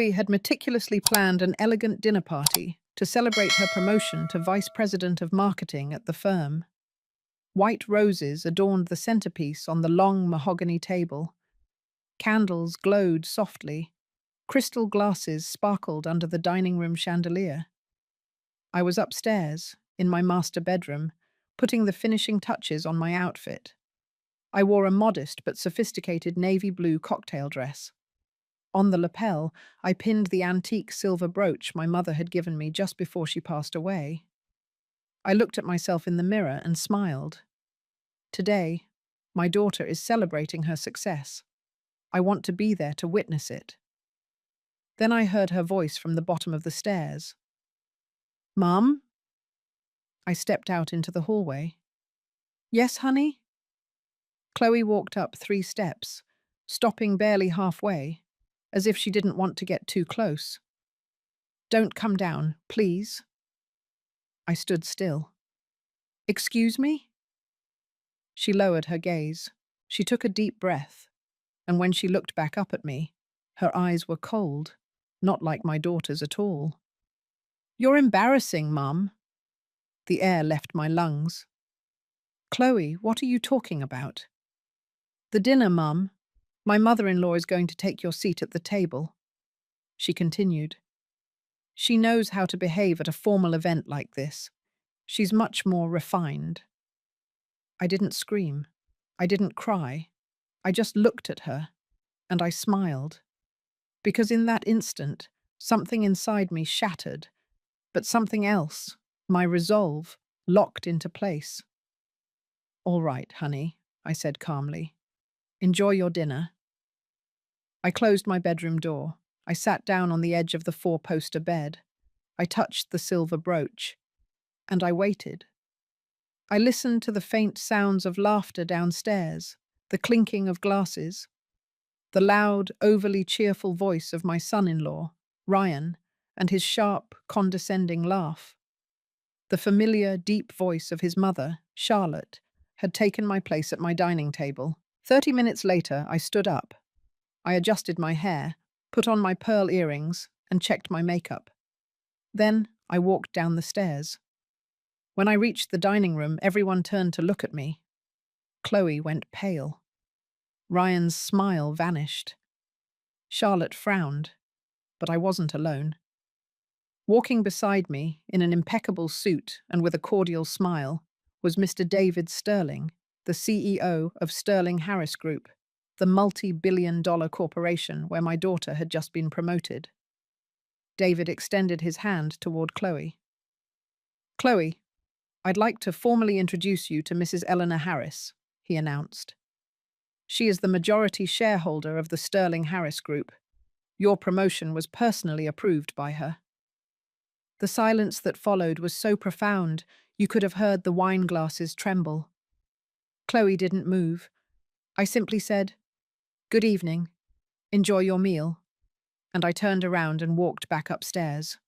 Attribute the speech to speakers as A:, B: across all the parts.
A: Chloe had meticulously planned an elegant dinner party to celebrate her promotion to vice president of marketing at the firm. White roses adorned the centerpiece on the long mahogany table. Candles glowed softly. Crystal glasses sparkled under the dining room chandelier. I was upstairs, in my master bedroom, putting the finishing touches on my outfit. I wore a modest but sophisticated navy blue cocktail dress. On the lapel, I pinned the antique silver brooch my mother had given me just before she passed away. I looked at myself in the mirror and smiled. Today, my daughter is celebrating her success. I want to be there to witness it. Then I heard her voice from the bottom of the stairs. "Mom?" I stepped out into the hallway. "Yes, honey?" Chloe walked up 3 steps, stopping barely halfway, as if she didn't want to get too close. "Don't come down, please." I stood still. "Excuse me?" She lowered her gaze. She took a deep breath, and when she looked back up at me, her eyes were cold, not like my daughter's at all. "You're embarrassing, Mum." The air left my lungs. "Chloe, what are you talking about?" "The dinner, Mum. My mother-in-law is going to take your seat at the table." She continued. "She knows how to behave at a formal event like this. She's much more refined." I didn't scream. I didn't cry. I just looked at her, and I smiled. Because in that instant, something inside me shattered, but something else, my resolve, locked into place. "All right, honey," I said calmly. "Enjoy your dinner." I closed my bedroom door. I sat down on the edge of the 4-poster bed. I touched the silver brooch, and I waited. I listened to the faint sounds of laughter downstairs, the clinking of glasses, the loud, overly cheerful voice of my son-in-law, Ryan, and his sharp, condescending laugh. The familiar, deep voice of his mother, Charlotte, had taken my place at my dining table. 30 minutes later, I stood up. I adjusted my hair, put on my pearl earrings, and checked my makeup. Then I walked down the stairs. When I reached the dining room, everyone turned to look at me. Chloe went pale. Ryan's smile vanished. Charlotte frowned, but I wasn't alone. Walking beside me, in an impeccable suit and with a cordial smile, was Mr. David Sterling, the CEO of Sterling Harris Group, the multi-billion-dollar corporation where my daughter had just been promoted. David extended his hand toward Chloe. "Chloe, I'd like to formally introduce you to Mrs. Eleanor Harris," he announced. "She is the majority shareholder of the Sterling Harris Group. Your promotion was personally approved by her." The silence that followed was so profound, you could have heard the wine glasses tremble. Chloe didn't move. I simply said, "Good evening. Enjoy your meal." And I turned around and walked back upstairs.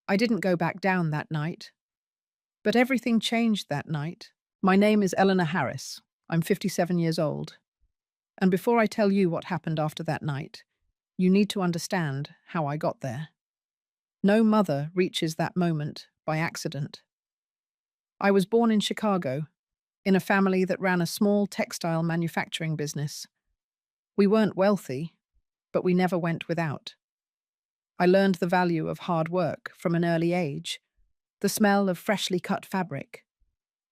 A: I didn't go back down that night. But everything changed that night. My name is Eleanor Harris. I'm 57 years old. And before I tell you what happened after that night, you need to understand how I got there. No mother reaches that moment by accident. I was born in Chicago, in a family that ran a small textile manufacturing business. We weren't wealthy, but we never went without. I learned the value of hard work from an early age, the smell of freshly cut fabric,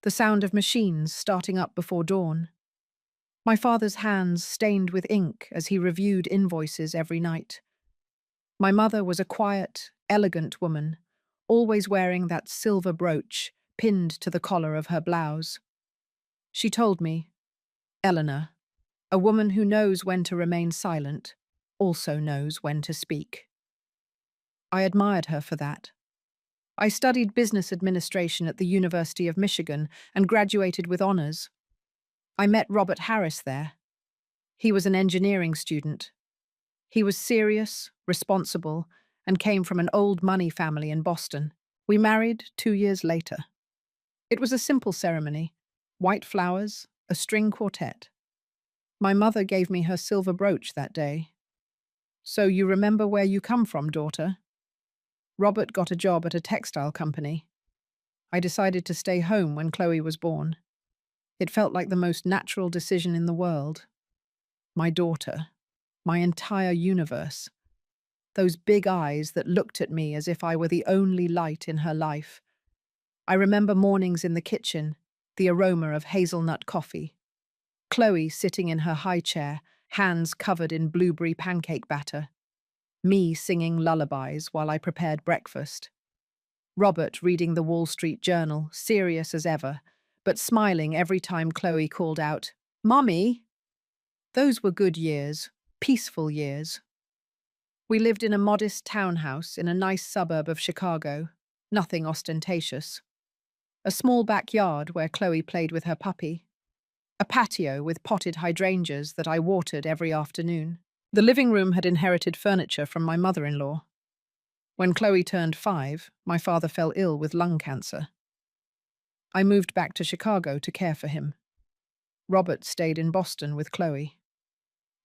A: the sound of machines starting up before dawn. My father's hands stained with ink as he reviewed invoices every night. My mother was a quiet, elegant woman, always wearing that silver brooch pinned to the collar of her blouse. She told me, "Eleanor, a woman who knows when to remain silent also knows when to speak." I admired her for that. I studied business administration at the University of Michigan and graduated with honors. I met Robert Harris there. He was an engineering student. He was serious, responsible, and came from an old money family in Boston. We married 2 years later. It was a simple ceremony: white flowers, a string quartet. My mother gave me her silver brooch that day. So you remember where you come from, daughter? Robert got a job at a textile company. I decided to stay home when Chloe was born. It felt like the most natural decision in the world. My daughter. My entire universe. Those big eyes that looked at me as if I were the only light in her life. I remember mornings in the kitchen, the aroma of hazelnut coffee. Chloe sitting in her high chair, hands covered in blueberry pancake batter. Me singing lullabies while I prepared breakfast. Robert reading the Wall Street Journal, serious as ever, but smiling every time Chloe called out, "Mommy!" Those were good years, peaceful years. We lived in a modest townhouse in a nice suburb of Chicago, nothing ostentatious. A small backyard where Chloe played with her puppy. A patio with potted hydrangeas that I watered every afternoon. The living room had inherited furniture from my mother-in-law. When Chloe turned 5, my father fell ill with lung cancer. I moved back to Chicago to care for him. Robert stayed in Boston with Chloe.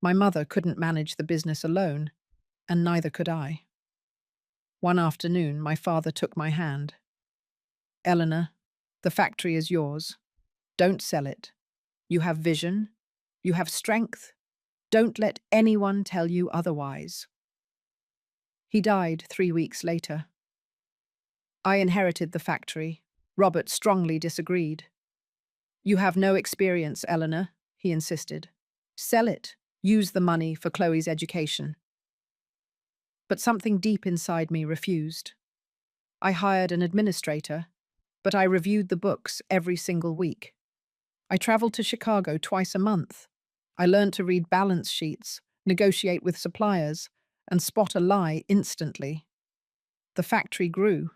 A: My mother couldn't manage the business alone, and neither could I. One afternoon, my father took my hand. "Eleanor, the factory is yours. Don't sell it. You have vision. You have strength. Don't let anyone tell you otherwise." He died 3 weeks later. I inherited the factory. Robert strongly disagreed. "You have no experience, Eleanor," he insisted. "Sell it. Use the money for Chloe's education." But something deep inside me refused. I hired an administrator, but I reviewed the books every single week. I traveled to Chicago twice a month. I learned to read balance sheets, negotiate with suppliers, and spot a lie instantly. The factory grew.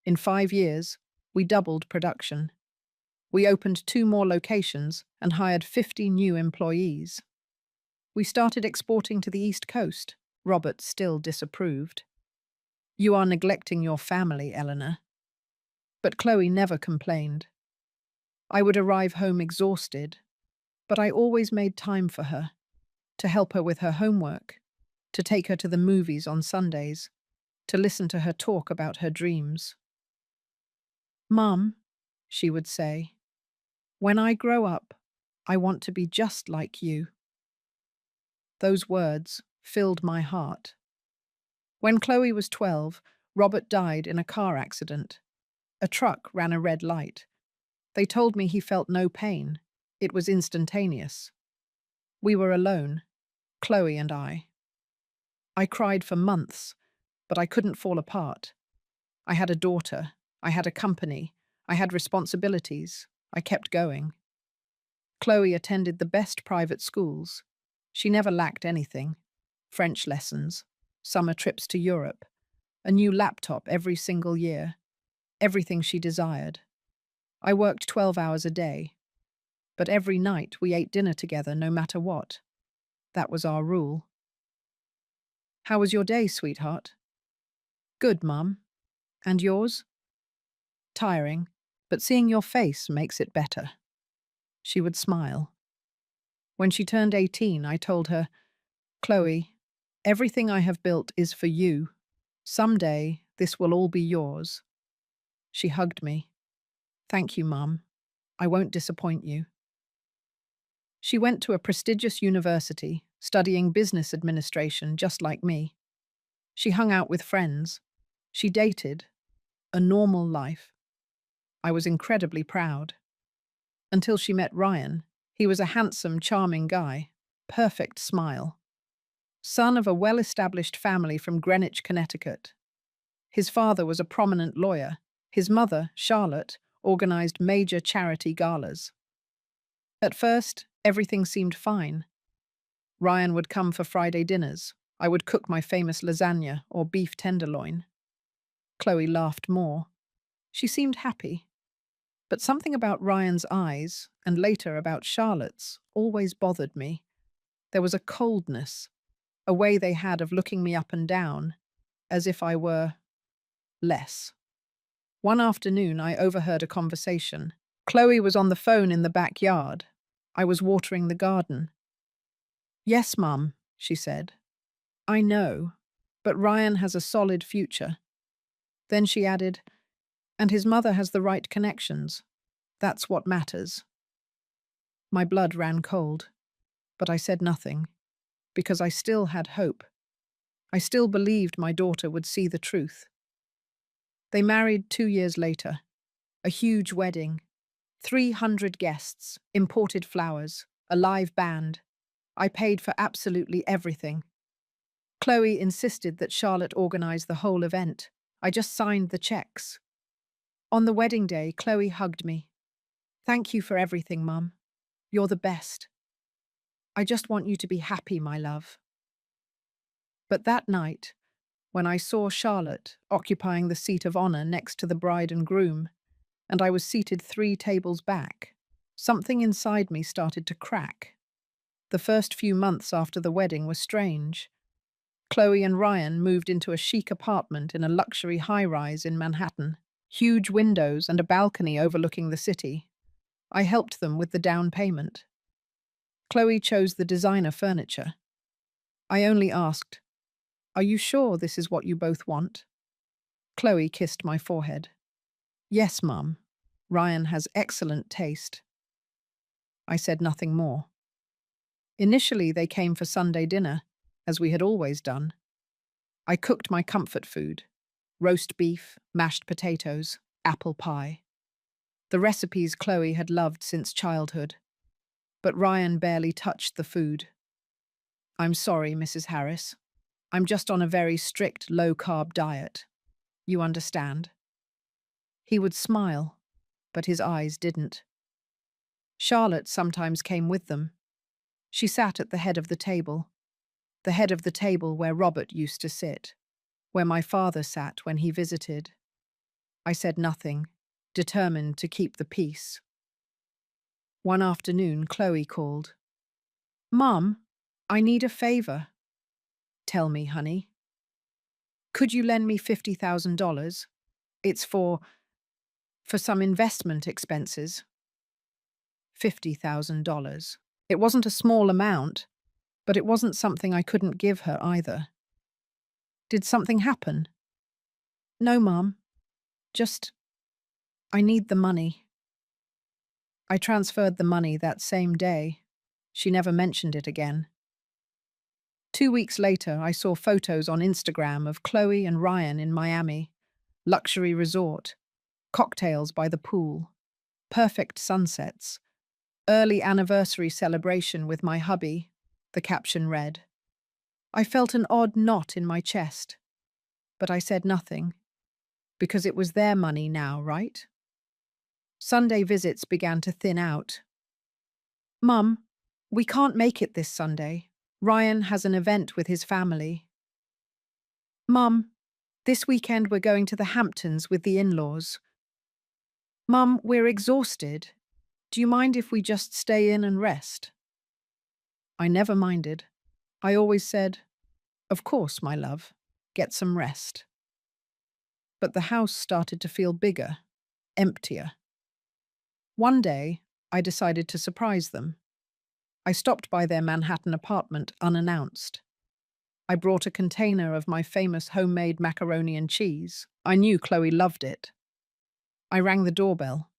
A: In 5 years, we doubled production. We opened 2 more locations and hired 50 new employees. We started exporting to the East Coast. Robert still disapproved. "You are neglecting your family, Eleanor." But Chloe never complained. I would arrive home exhausted, but I always made time for her, to help her with her homework, to take her to the movies on Sundays, to listen to her talk about her dreams. "Mum," she would say, "when I grow up, I want to be just like you." Those words filled my heart. When Chloe was 12, Robert died in a car accident. A truck ran a red light. They told me he felt no pain. It was instantaneous. We were alone, Chloe and I. I cried for months, but I couldn't fall apart. I had a daughter. I had a company. I had responsibilities. I kept going. Chloe attended the best private schools. She never lacked anything. French lessons, summer trips to Europe, a new laptop every single year, everything she desired. I worked 12 hours a day, but every night we ate dinner together no matter what. That was our rule. "How was your day, sweetheart?" "Good, Mum. And yours?" "Tiring, but seeing your face makes it better." She would smile. When she turned 18, I told her, "Chloe, everything I have built is for you. Someday, this will all be yours." She hugged me. "Thank you, Mum. I won't disappoint you." She went to a prestigious university, studying business administration just like me. She hung out with friends. She dated. A normal life. I was incredibly proud. Until she met Ryan. He was a handsome, charming guy. Perfect smile. Son of a well-established family from Greenwich, Connecticut. His father was a prominent lawyer. His mother, Charlotte, organized major charity galas. At first, everything seemed fine. Ryan would come for Friday dinners. I would cook my famous lasagna or beef tenderloin. Chloe laughed more. She seemed happy. But something about Ryan's eyes, and later about Charlotte's, always bothered me. There was a coldness, a way they had of looking me up and down, as if I were less. One afternoon, I overheard a conversation. Chloe was on the phone in the backyard. I was watering the garden. "Yes, Mum," she said. I know, but Ryan has a solid future. Then she added, and his mother has the right connections. That's what matters. My blood ran cold, but I said nothing, because I still had hope. I still believed my daughter would see the truth. They married 2 years later. A huge wedding. 300 guests, imported flowers, a live band. I paid for absolutely everything. Chloe insisted that Charlotte organize the whole event. I just signed the checks. On the wedding day, Chloe hugged me. Thank you for everything, Mum. You're the best. I just want you to be happy, my love. But that night, when I saw Charlotte occupying the seat of honor next to the bride and groom, and I was seated 3 tables back, something inside me started to crack. The first few months after the wedding were strange. Chloe and Ryan moved into a chic apartment in a luxury high-rise in Manhattan, huge windows and a balcony overlooking the city. I helped them with the down payment. Chloe chose the designer furniture. I only asked, "Are you sure this is what you both want?" Chloe kissed my forehead. "Yes, Mum. Ryan has excellent taste." I said nothing more. Initially, they came for Sunday dinner, as we had always done. I cooked my comfort food: roast beef, mashed potatoes, apple pie. The recipes Chloe had loved since childhood. But Ryan barely touched the food. "I'm sorry, Mrs. Harris. I'm just on a very strict low-carb diet. You understand?" He would smile, but his eyes didn't. Charlotte sometimes came with them. She sat at the head of the table where Robert used to sit, where my father sat when he visited. I said nothing, determined to keep the peace. One afternoon, Chloe called. "Mum, I need a favor." "Tell me, honey." "Could you lend me $50,000? It's for some investment expenses." $50,000. It wasn't a small amount, but it wasn't something I couldn't give her either. "Did something happen?" "No, Mum. Just, I need the money." I transferred the money that same day. She never mentioned it again. 2 weeks later, I saw photos on Instagram of Chloe and Ryan in Miami. Luxury resort, cocktails by the pool, perfect sunsets, early anniversary celebration with my hubby, the caption read. I felt an odd knot in my chest, but I said nothing, because it was their money now, right? Sunday visits began to thin out. "Mum, we can't make it this Sunday. Ryan has an event with his family." "Mum, this weekend we're going to the Hamptons with the in-laws." "Mum, we're exhausted. Do you mind if we just stay in and rest?" I never minded. I always said, "Of course, my love. Get some rest." But the house started to feel bigger, emptier. One day, I decided to surprise them. I stopped by their Manhattan apartment unannounced. I brought a container of my famous homemade macaroni and cheese. I knew Chloe loved it. I rang the doorbell.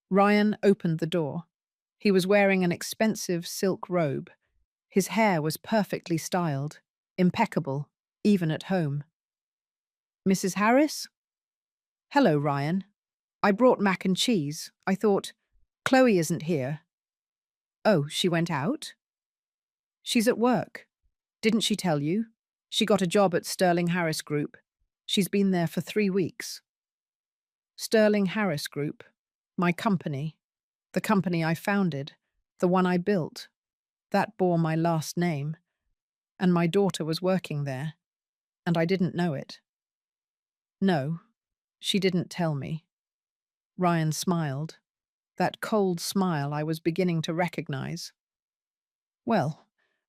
A: Ryan opened the door. He was wearing an expensive silk robe. His hair was perfectly styled, impeccable, even at home. "Mrs. Harris?" "Hello, Ryan. I brought mac and cheese. I thought, Chloe isn't here." "Oh, she went out?" "She's at work. Didn't she tell you? She got a job at Sterling Harris Group. She's been there for 3 weeks." Sterling Harris Group, my company, the company I founded, the one I built, that bore my last name, and my daughter was working there, and I didn't know it. "No, she didn't tell me." Ryan smiled, that cold smile I was beginning to recognize. "Well,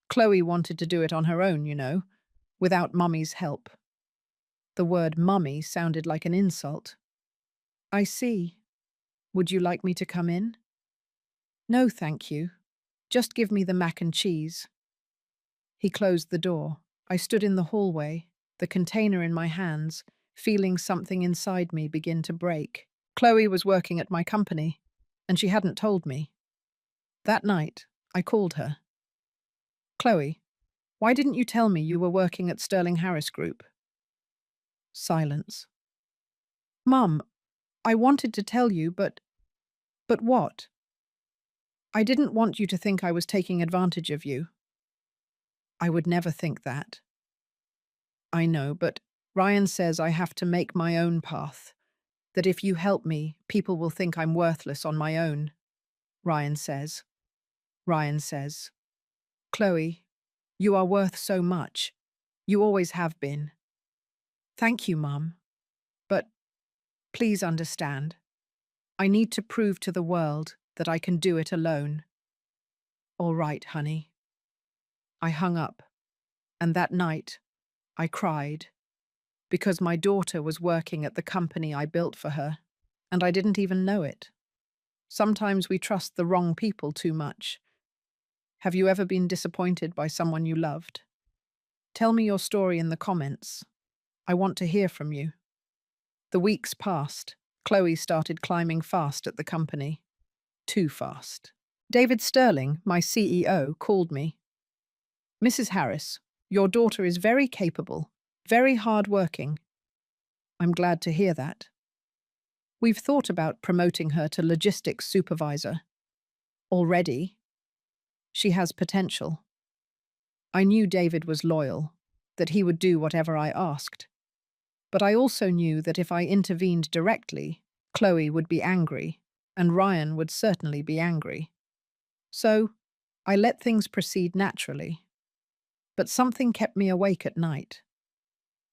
A: Chloe wanted to do it on her own, you know, without Mummy's help." The word mummy sounded like an insult. "I see. Would you like me to come in?" "No, thank you. Just give me the mac and cheese." He closed the door. I stood in the hallway, the container in my hands, feeling something inside me begin to break. Chloe was working at my company, and she hadn't told me. That night, I called her. Chloe, why didn't you tell me you were working at Sterling Harris Group? Silence. Mum, I wanted to tell you, but what? I didn't want you to think I was taking advantage of you. I would never think that. I know, but Ryan says I have to make my own path. That if you help me, people will think I'm worthless on my own. Ryan says. Ryan says, Chloe, you are worth so much. You always have been. Thank you, Mum. But please understand. I need to prove to the world that I can do it alone. All right, honey. I hung up, and that night, I cried because my daughter was working at the company I built for her, and I didn't even know it. Sometimes we trust the wrong people too much. Have you ever been disappointed by someone you loved? Tell me your story in the comments. I want to hear from you. The weeks passed. Chloe started climbing fast at the company. Too fast. David Sterling, my CEO, called me. Mrs. Harris, your daughter is very capable, very hard-working. I'm glad to hear that. We've thought about promoting her to logistics supervisor. Already, she has potential. I knew David was loyal, that he would do whatever I asked. But I also knew that if I intervened directly, Chloe would be angry, and Ryan would certainly be angry. So, I let things proceed naturally. But something kept me awake at night.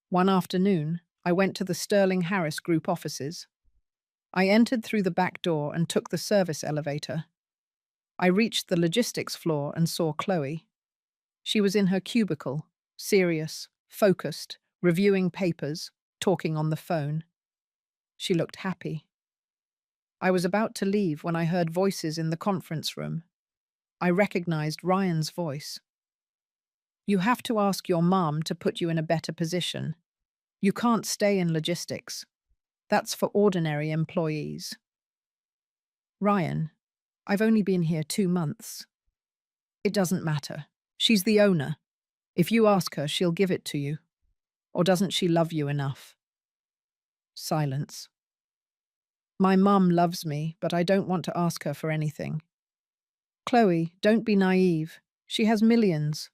A: One afternoon, I went to the Sterling Harris Group offices. I entered through the back door and took the service elevator. I reached the logistics floor and saw Chloe. She was in her cubicle, serious, focused, reviewing papers, talking on the phone. She looked happy. I was about to leave when I heard voices in the conference room. I recognized Ryan's voice. You have to ask your mom to put you in a better position. You can't stay in logistics. That's for ordinary employees. Ryan, I've only been here 2 months. It doesn't matter. She's the owner. If you ask her, she'll give it to you. Or doesn't she love you enough? Silence. My mum loves me, but I don't want to ask her for anything. Chloe, don't be naive. She has millions.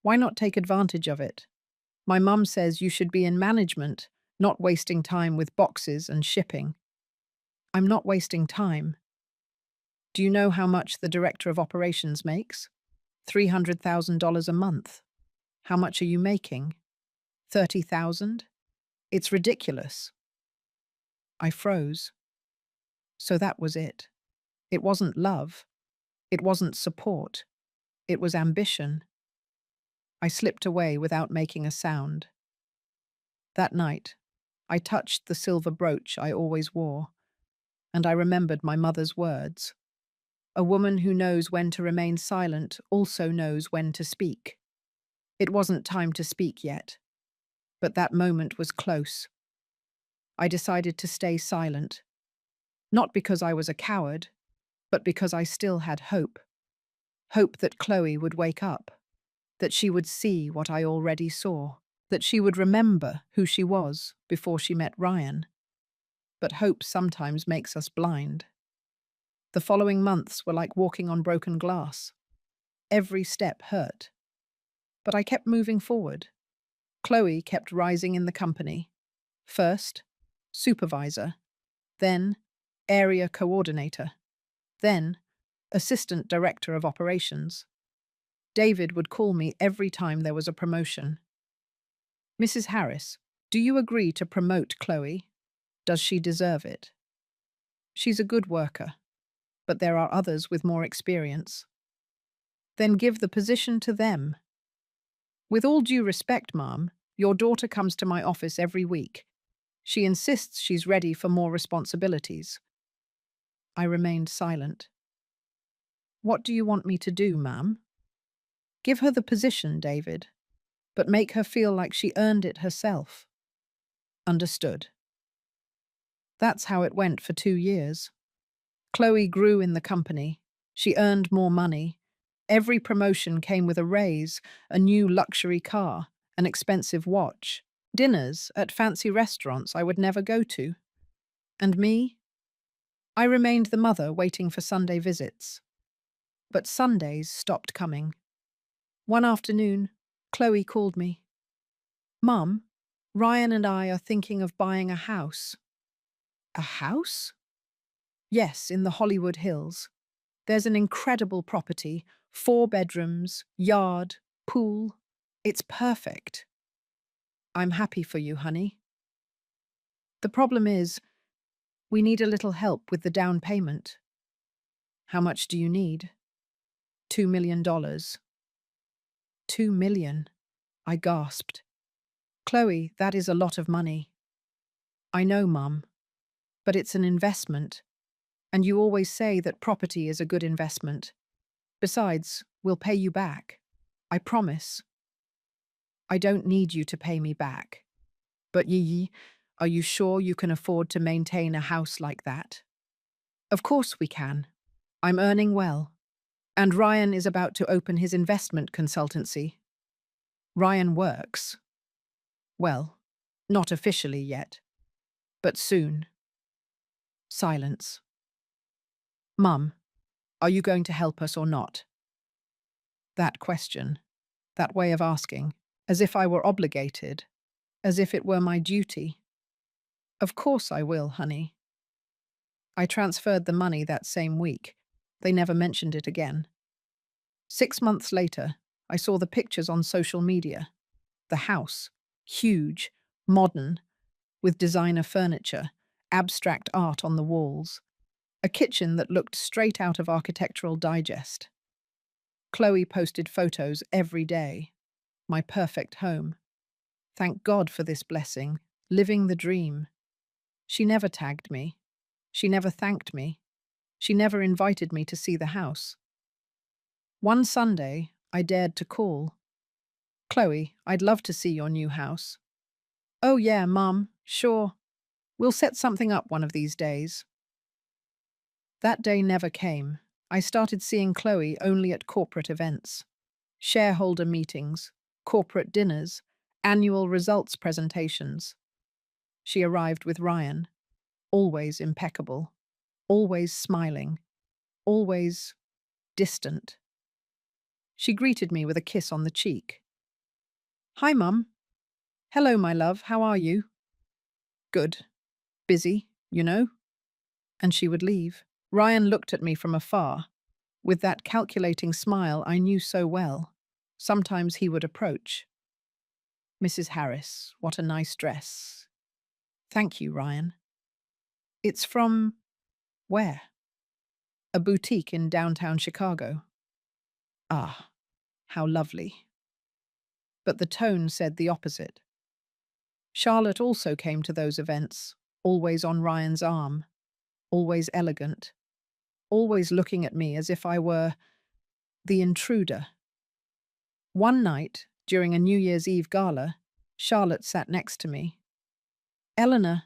A: Why not take advantage of it? My mum says you should be in management, not wasting time with boxes and shipping. I'm not wasting time. Do you know how much the director of operations makes? $300,000 a month. How much are you making? 30,000? It's ridiculous. I froze. So that was it. It wasn't love. It wasn't support. It was ambition. I slipped away without making a sound. That night, I touched the silver brooch I always wore, and I remembered my mother's words. A woman who knows when to remain silent also knows when to speak. It wasn't time to speak yet, but that moment was close. I decided to stay silent, not because I was a coward, but because I still had hope. Hope that Chloe would wake up, that she would see what I already saw, that she would remember who she was before she met Ryan. But hope sometimes makes us blind. The following months were like walking on broken glass. Every step hurt. But I kept moving forward. Chloe kept rising in the company. First, supervisor, then area coordinator, then assistant director of operations. David would call me every time there was a promotion. Mrs. Harris, do you agree to promote Chloe? Does she deserve it? She's a good worker, but there are others with more experience. Then give the position to them. With all due respect, Ma'am, your daughter comes to my office every week. She insists she's ready for more responsibilities. I remained silent. What do you want me to do, ma'am? Give her the position, David. but make her feel like she earned it herself. Understood. That's how it went for 2 years. Chloe grew in the company. She earned more money. Every promotion came with a raise, a new luxury car, an expensive watch, dinners at fancy restaurants I would never go to. And me? I remained the mother waiting for Sunday visits. But Sundays stopped coming. One afternoon, Chloe called me. Mum, Ryan and I are thinking of buying a house. A house? Yes, in the Hollywood Hills. There's an incredible property, 4 bedrooms, yard, pool. It's perfect. I'm happy for you, honey. The problem is, we need a little help with the down payment. How much do you need? $2 million. 2 million? I gasped. Chloe, that is a lot of money. I know, Mum, but it's an investment, and you always say that property is a good investment. Besides, we'll pay you back. I promise. I don't need you to pay me back. But are you sure you can afford to maintain a house like that? Of course we can. I'm earning well. And Ryan is about to open his investment consultancy. Ryan works. Well, not officially yet, but soon. Silence. Mum, are you going to help us or not? That question, that way of asking, as if I were obligated, as if it were my duty. Of course I will, honey. I transferred the money that same week. They never mentioned it again. 6 months later, I saw the pictures on social media. The house, huge, modern, with designer furniture, abstract art on the walls, a kitchen that looked straight out of Architectural Digest. Chloe posted photos every day. My perfect home. Thank God for this blessing, living the dream. She never tagged me. She never thanked me. She never invited me to see the house. One Sunday, I dared to call. Chloe, I'd love to see your new house. Oh yeah, Mum, sure. We'll set something up one of these days. That day never came. I started seeing Chloe only at corporate events. Shareholder meetings, corporate dinners, annual results presentations. She arrived with Ryan, always impeccable, always smiling, always distant. She greeted me with a kiss on the cheek. Hi, Mum. Hello, my love, how are you? Good. Busy, you know? And she would leave. Ryan looked at me from afar, with that calculating smile I knew so well. Sometimes he would approach. Mrs. Harris, what a nice dress. Thank you, Ryan. It's from where? A boutique in downtown Chicago. Ah, how lovely. But the tone said the opposite. Charlotte also came to those events, always on Ryan's arm, always elegant, always looking at me as if I were the intruder. One night, during a New Year's Eve gala, Charlotte sat next to me. Eleanor,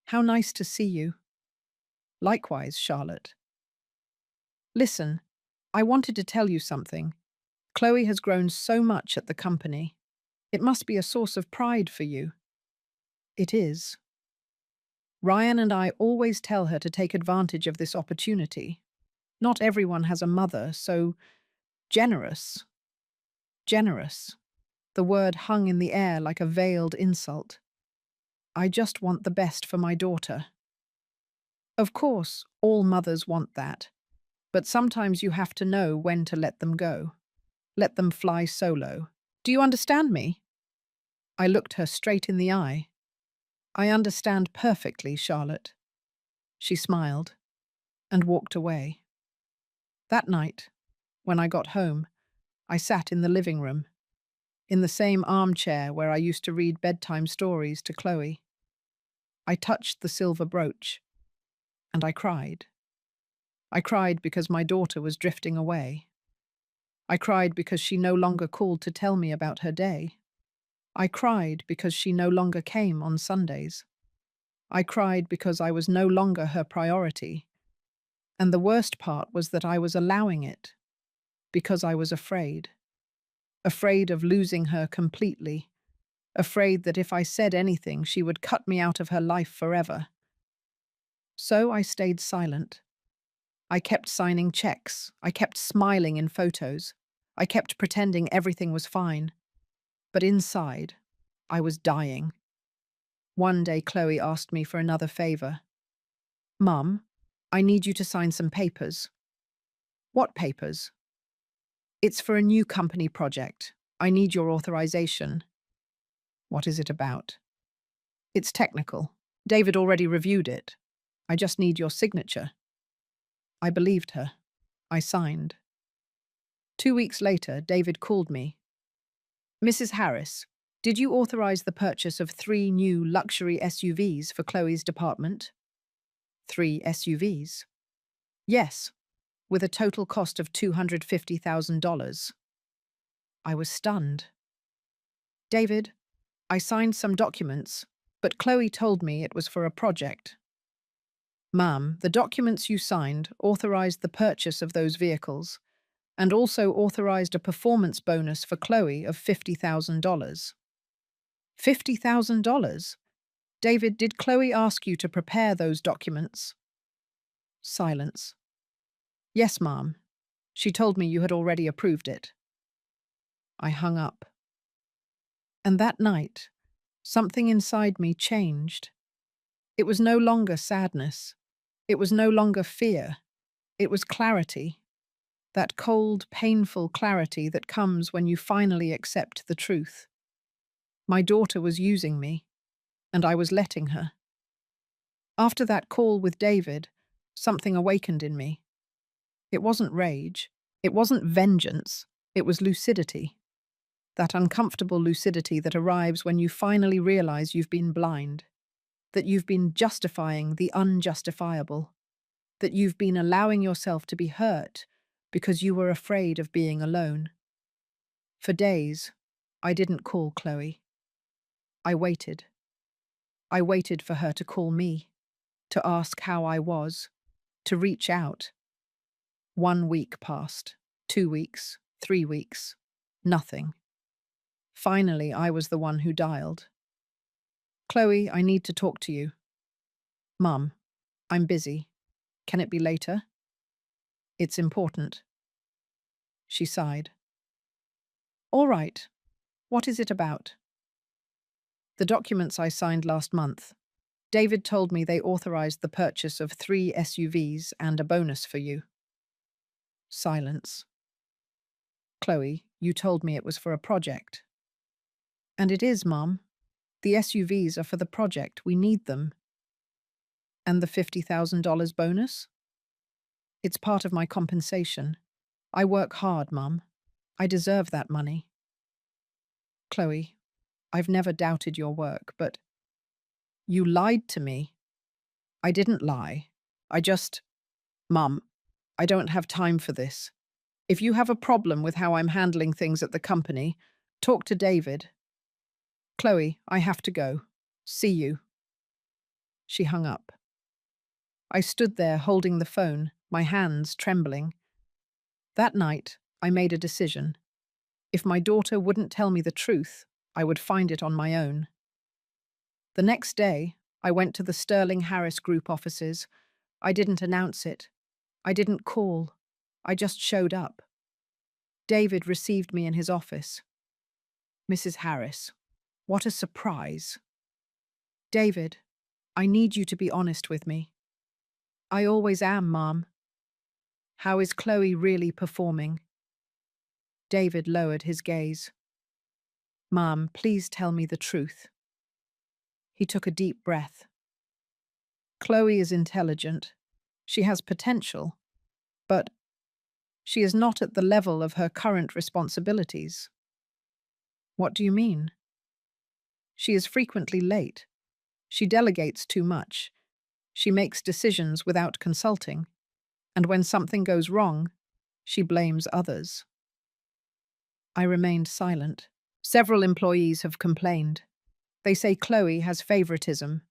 A: how nice to see you. Likewise, Charlotte. Listen, I wanted to tell you something. Chloe has grown so much at the company. It must be a source of pride for you. It is. Ryan and I always tell her to take advantage of this opportunity. Not everyone has a mother, so generous. Generous. The word hung in the air like a veiled insult. I just want the best for my daughter. Of course, all mothers want that. But sometimes you have to know when to let them go. Let them fly solo. Do you understand me? I looked her straight in the eye. I understand perfectly, Charlotte. She smiled and walked away. That night, when I got home, I sat in the living room, in the same armchair where I used to read bedtime stories to Chloe. I touched the silver brooch, and I cried. I cried because my daughter was drifting away. I cried because she no longer called to tell me about her day. I cried because she no longer came on Sundays. I cried because I was no longer her priority. And the worst part was that I was allowing it, because I was afraid. Afraid of losing her completely. Afraid that if I said anything, she would cut me out of her life forever. So I stayed silent. I kept signing checks. I kept smiling in photos. I kept pretending everything was fine. But inside, I was dying. One day, Chloe asked me for another favor. Mum, I need you to sign some papers. What papers? It's for a new company project. I need your authorization. What is it about? It's technical. David already reviewed it. I just need your signature. I believed her. I signed. 2 weeks later, David called me. Mrs. Harris, did you authorize the purchase of 3 new luxury SUVs for Chloe's department? 3 SUVs? Yes, with a total cost of $250,000. I was stunned. David, I signed some documents, but Chloe told me it was for a project. Ma'am, the documents you signed authorized the purchase of those vehicles and also authorized a performance bonus for Chloe of $50,000. $50,000? David, did Chloe ask you to prepare those documents? Silence. Yes, ma'am. She told me you had already approved it. I hung up. And that night, something inside me changed. It was no longer sadness. It was no longer fear. It was clarity. That cold, painful clarity that comes when you finally accept the truth. My daughter was using me, and I was letting her. After that call with David, something awakened in me. It wasn't rage. It wasn't vengeance. It was lucidity. That uncomfortable lucidity that arrives when you finally realize you've been blind, that you've been justifying the unjustifiable, that you've been allowing yourself to be hurt because you were afraid of being alone. For days, I didn't call Chloe. I waited. I waited for her to call me, to ask how I was, to reach out. 1 week passed, 2 weeks, 3 weeks, nothing. Finally, I was the one who dialed. Chloe, I need to talk to you. Mum, I'm busy. Can it be later? It's important. She sighed. All right. What is it about? The documents I signed last month. David told me they authorized the purchase of 3 SUVs and a bonus for you. Silence. Chloe, you told me it was for a project. And it is, Mum. The SUVs are for the project. We need them. And the $50,000 bonus? It's part of my compensation. I work hard, Mum. I deserve that money. Chloe, I've never doubted your work, but you lied to me. I didn't lie. Mum, I don't have time for this. If you have a problem with how I'm handling things at the company, talk to David. Chloe, I have to go. See you. She hung up. I stood there holding the phone, my hands trembling. That night, I made a decision. If my daughter wouldn't tell me the truth, I would find it on my own. The next day, I went to the Sterling Harris Group offices. I didn't announce it. I didn't call. I just showed up. David received me in his office. Mrs. Harris, what a surprise. David, I need you to be honest with me. I always am, Mom. How is Chloe really performing? David lowered his gaze. Mom, please tell me the truth. He took a deep breath. Chloe is intelligent. She has potential. But she is not at the level of her current responsibilities. What do you mean? She is frequently late. She delegates too much. She makes decisions without consulting. And when something goes wrong, she blames others. I remained silent. Several employees have complained. They say Chloe has favoritism,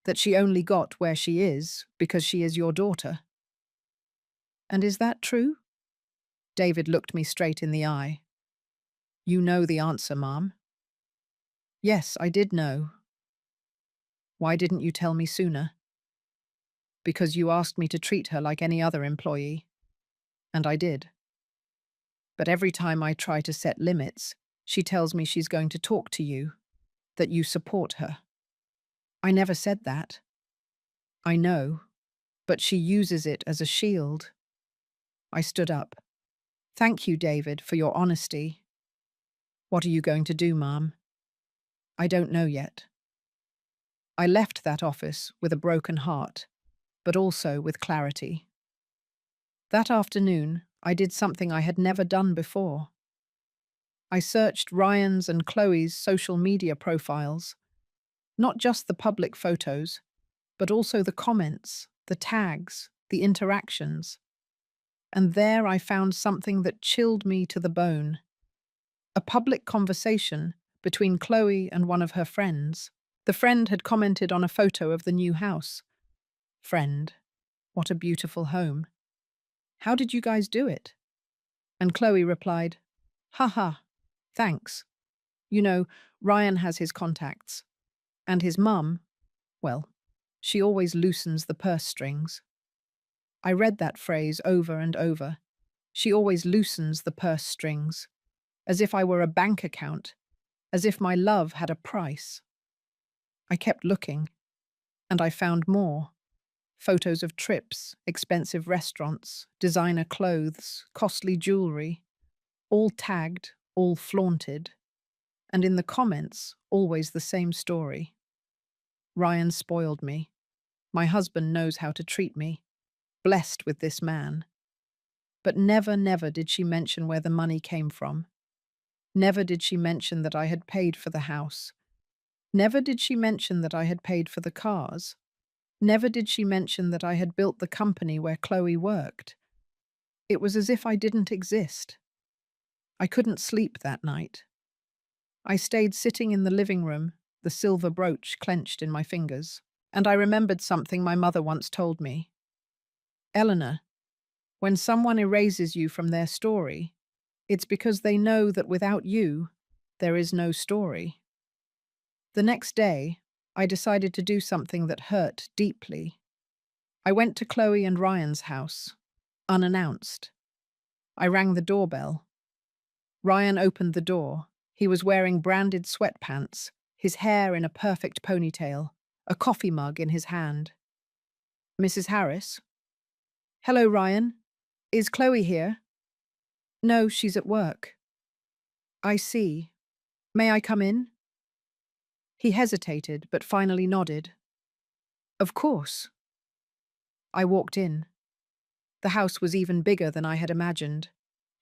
A: that she only got where she is because she is your daughter. And is that true? David looked me straight in the eye. You know the answer, Mom. Yes, I did know. Why didn't you tell me sooner? Because you asked me to treat her like any other employee. And I did. But every time I try to set limits, she tells me she's going to talk to you, that you support her. I never said that. I know, but she uses it as a shield. I stood up. Thank you, David, for your honesty. What are you going to do, Mom? I don't know yet. I left that office with a broken heart, but also with clarity. That afternoon, I did something I had never done before. I searched Ryan's and Chloe's social media profiles, not just the public photos, but also the comments, the tags, the interactions. And there I found something that chilled me to the bone. A public conversation between Chloe and one of her friends. The friend had commented on a photo of the new house. Friend, what a beautiful home. How did you guys do it? And Chloe replied, haha, thanks. You know, Ryan has his contacts. And his mum, well, she always loosens the purse strings. I read that phrase over and over. She always loosens the purse strings, as if I were a bank account, as if my love had a price. I kept looking, and I found more. Photos of trips, expensive restaurants, designer clothes, costly jewelry, all tagged, all flaunted. And in the comments, always the same story. Ryan spoiled me. My husband knows how to treat me. Blessed with this man. But never, never did she mention where the money came from. Never did she mention that I had paid for the house. Never did she mention that I had paid for the cars. Never did she mention that I had built the company where Chloe worked. It was as if I didn't exist. I couldn't sleep that night. I stayed sitting in the living room, the silver brooch clenched in my fingers, and I remembered something my mother once told me. Eleanor, when someone erases you from their story, it's because they know that without you, there is no story. The next day, I decided to do something that hurt deeply. I went to Chloe and Ryan's house, unannounced. I rang the doorbell. Ryan opened the door. He was wearing branded sweatpants, his hair in a perfect ponytail, a coffee mug in his hand. Mrs. Harris? Hello, Ryan. Is Chloe here? No, she's at work. I see. May I come in? He hesitated, but finally nodded. Of course. I walked in. The house was even bigger than I had imagined.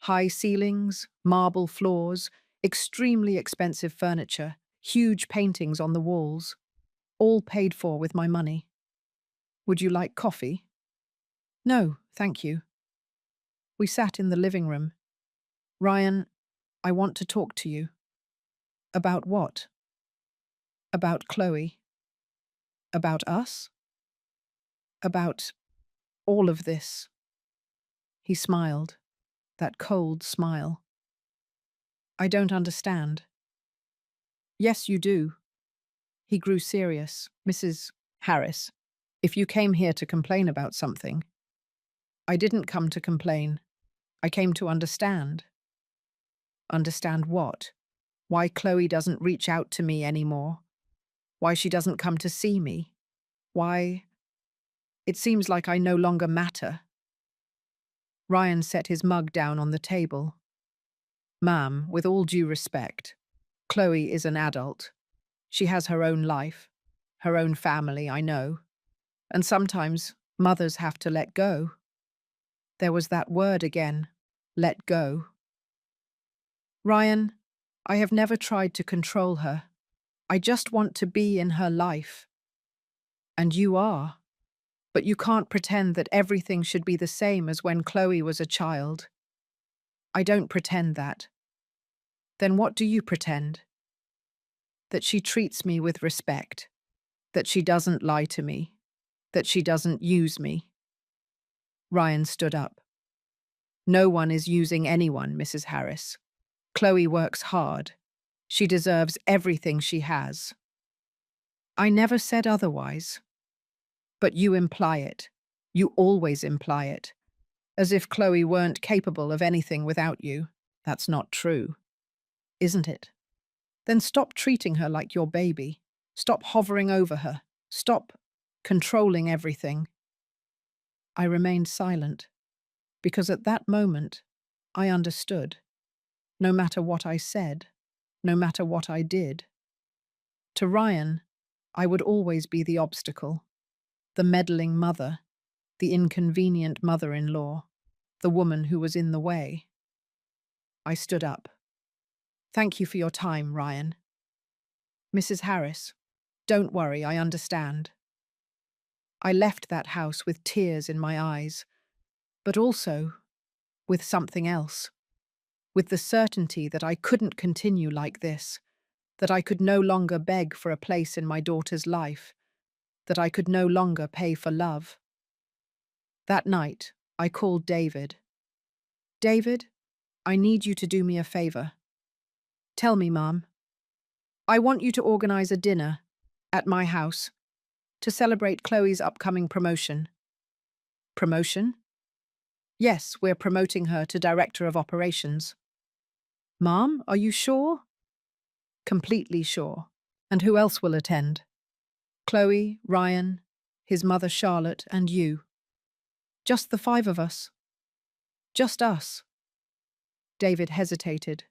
A: High ceilings, marble floors, extremely expensive furniture, huge paintings on the walls, all paid for with my money. Would you like coffee? No, thank you. We sat in the living room. Ryan, I want to talk to you. About what? About Chloe. About us? About all of this. He smiled, that cold smile. I don't understand. Yes, you do. He grew serious. Mrs. Harris, if you came here to complain about something, I didn't come to complain. I came to understand. Understand what? Why Chloe doesn't reach out to me anymore? Why she doesn't come to see me? Why? It seems like I no longer matter. Ryan set his mug down on the table. Ma'am, with all due respect, Chloe is an adult. She has her own life, her own family, I know. And sometimes mothers have to let go. There was that word again, let go. Ryan, I have never tried to control her. I just want to be in her life. And you are. But you can't pretend that everything should be the same as when Chloe was a child. I don't pretend that. Then what do you pretend? That she treats me with respect, that she doesn't lie to me, that she doesn't use me. Ryan stood up. No one is using anyone, Mrs. Harris. Chloe works hard. She deserves everything she has. I never said otherwise. But you imply it. You always imply it. As if Chloe weren't capable of anything without you. That's not true, isn't it? Then stop treating her like your baby. Stop hovering over her. Stop controlling everything. I remained silent, because at that moment, I understood. No matter what I said, no matter what I did. To Ryan, I would always be the obstacle, the meddling mother, the inconvenient mother-in-law, the woman who was in the way. I stood up. Thank you for your time, Ryan. Mrs. Harris, don't worry, I understand. I left that house with tears in my eyes, but also with something else, with the certainty that I couldn't continue like this, that I could no longer beg for a place in my daughter's life, that I could no longer pay for love. That night, I called David. David, I need you to do me a favor. Tell me, Mom. I want you to organize a dinner at my house to celebrate Chloe's upcoming promotion. Promotion? Yes, we're promoting her to Director of Operations. Mom, are you sure? Completely sure. And who else will attend? Chloe, Ryan, his mother Charlotte, and you. Just the 5 of us. Just us. David hesitated.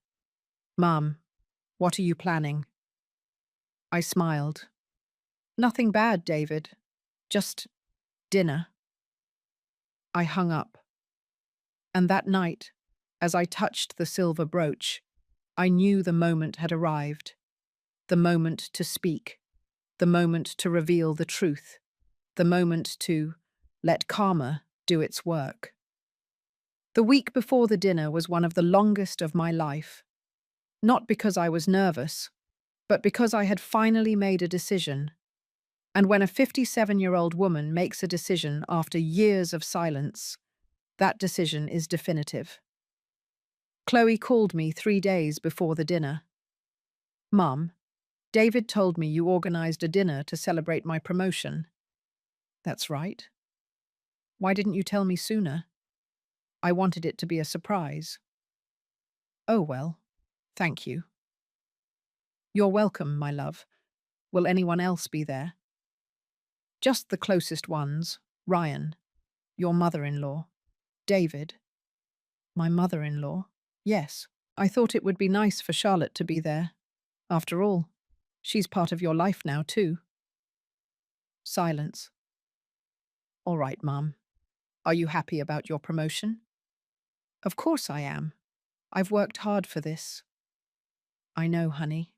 A: Mom, what are you planning? I smiled. Nothing bad, David. Just dinner. I hung up. And that night, as I touched the silver brooch, I knew the moment had arrived. The moment to speak. The moment to reveal the truth. The moment to let karma do its work. The week before the dinner was one of the longest of my life. Not because I was nervous, but because I had finally made a decision. And when a 57-year-old woman makes a decision after years of silence, that decision is definitive. Chloe called me 3 days before the dinner. Mum, David told me you organized a dinner to celebrate my promotion. That's right. Why didn't you tell me sooner? I wanted it to be a surprise. Oh well, thank you. You're welcome, my love. Will anyone else be there? Just the closest ones, Ryan, your mother-in-law, David. My mother-in-law? Yes, I thought it would be nice for Charlotte to be there. After all, she's part of your life now, too. Silence. All right, Mum. Are you happy about your promotion? Of course I am. I've worked hard for this. I know, honey.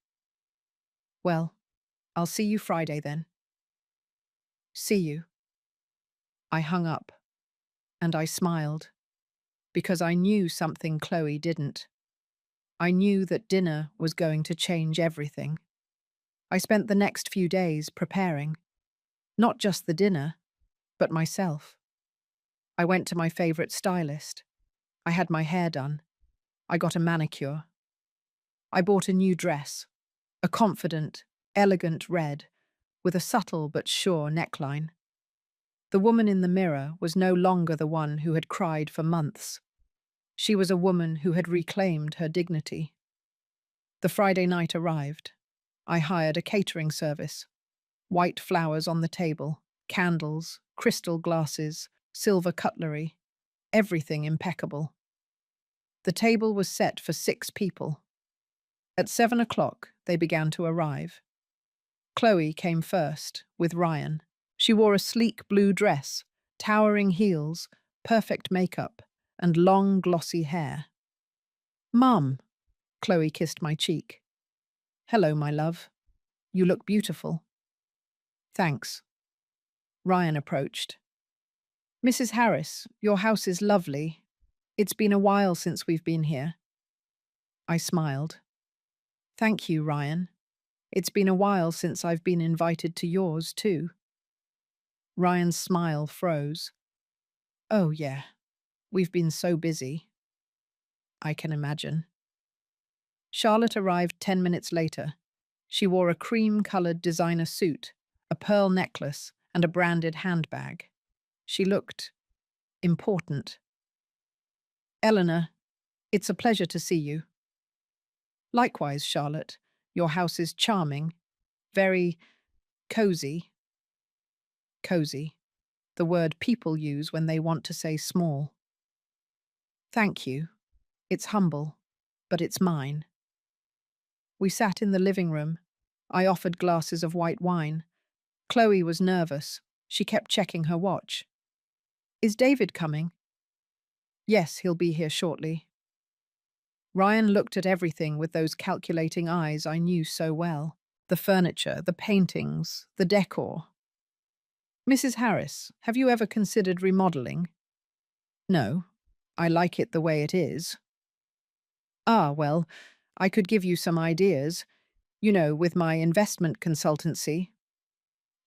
A: Well, I'll see you Friday then. See you. I hung up, and I smiled, because I knew something Chloe didn't. I knew that dinner was going to change everything. I spent the next few days preparing, not just the dinner, but myself. I went to my favorite stylist. I had my hair done. I got a manicure. I bought a new dress, a confident, elegant red, with a subtle but sure neckline. The woman in the mirror was no longer the one who had cried for months. She was a woman who had reclaimed her dignity. The Friday night arrived. I hired a catering service. White flowers on the table, candles, crystal glasses, silver cutlery, everything impeccable. The table was set for 6 people. At 7 o'clock, they began to arrive. Chloe came first, with Ryan. She wore a sleek blue dress, towering heels, perfect makeup, and long, glossy hair. Mum, Chloe kissed my cheek. Hello, my love. You look beautiful. Thanks. Ryan approached. Mrs. Harris, your house is lovely. It's been a while since we've been here. I smiled. Thank you, Ryan. It's been a while since I've been invited to yours, too. Ryan's smile froze. Oh, yeah. We've been so busy. I can imagine. Charlotte arrived 10 minutes later. She wore a cream-colored designer suit, a pearl necklace, and a branded handbag. She looked important. Eleanor, it's a pleasure to see you. Likewise, Charlotte. Your house is charming. Very cozy. Cozy. The word people use when they want to say small. Thank you. It's humble, but it's mine. We sat in the living room. I offered glasses of white wine. Chloe was nervous. She kept checking her watch. Is David coming? Yes, he'll be here shortly. Ryan looked at everything with those calculating eyes I knew so well. The furniture, the paintings, the decor. Mrs. Harris, have you ever considered remodeling? No, I like it the way it is. Ah, well, I could give you some ideas. You know, with my investment consultancy.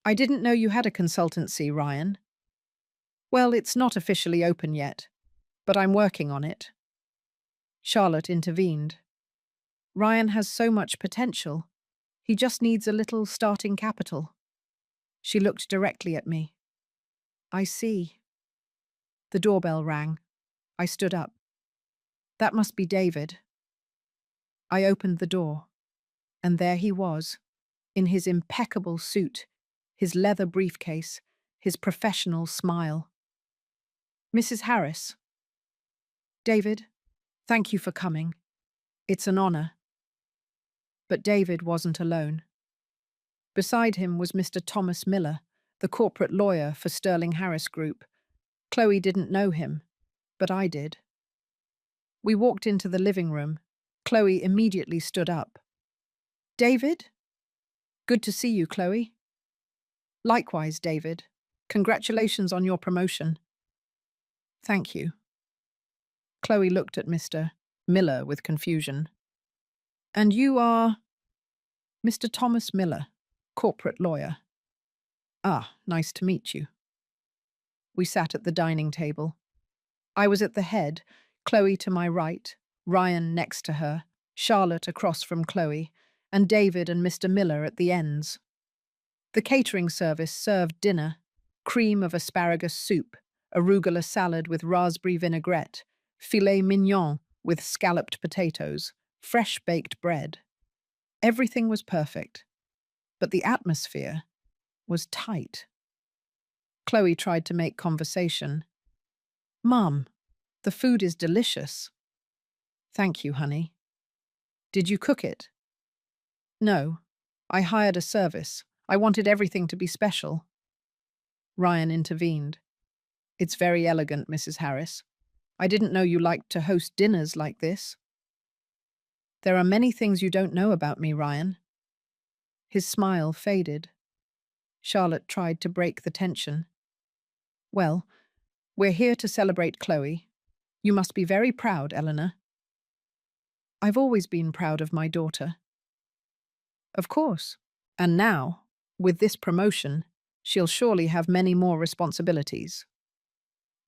A: I didn't know you had a consultancy, Ryan. Well, it's not officially open yet, but I'm working on it. Charlotte intervened. Ryan has so much potential. He just needs a little starting capital. She looked directly at me. I see. The doorbell rang. I stood up. That must be David. I opened the door, and there he was, in his impeccable suit, his leather briefcase, his professional smile. Mrs. Harris. David, thank you for coming. It's an honor. But David wasn't alone. Beside him was Mr. Thomas Miller, the corporate lawyer for Sterling Harris Group. Chloe didn't know him, but I did. We walked into the living room. Chloe immediately stood up. David? Good to see you, Chloe. Likewise, David. Congratulations on your promotion. Thank you. Chloe looked at Mr. Miller with confusion. And you are? Mr. Thomas Miller, corporate lawyer. Ah, nice to meet you. We sat at the dining table. I was at the head, Chloe to my right, Ryan next to her, Charlotte across from Chloe, and David and Mr. Miller at the ends. The catering service served dinner, cream of asparagus soup, arugula salad with raspberry vinaigrette, filet mignon with scalloped potatoes, fresh baked bread. Everything was perfect, but the atmosphere was tight. Chloe tried to make conversation. Mum, the food is delicious. Thank you, honey. Did you cook it? No, I hired a service. I wanted everything to be special. Ryan intervened. It's very elegant, Mrs. Harris. I didn't know you liked to host dinners like this. There are many things you don't know about me, Ryan. His smile faded. Charlotte tried to break the tension. Well, we're here to celebrate Chloe. You must be very proud, Eleanor. I've always been proud of my daughter. Of course. And now, with this promotion, she'll surely have many more responsibilities.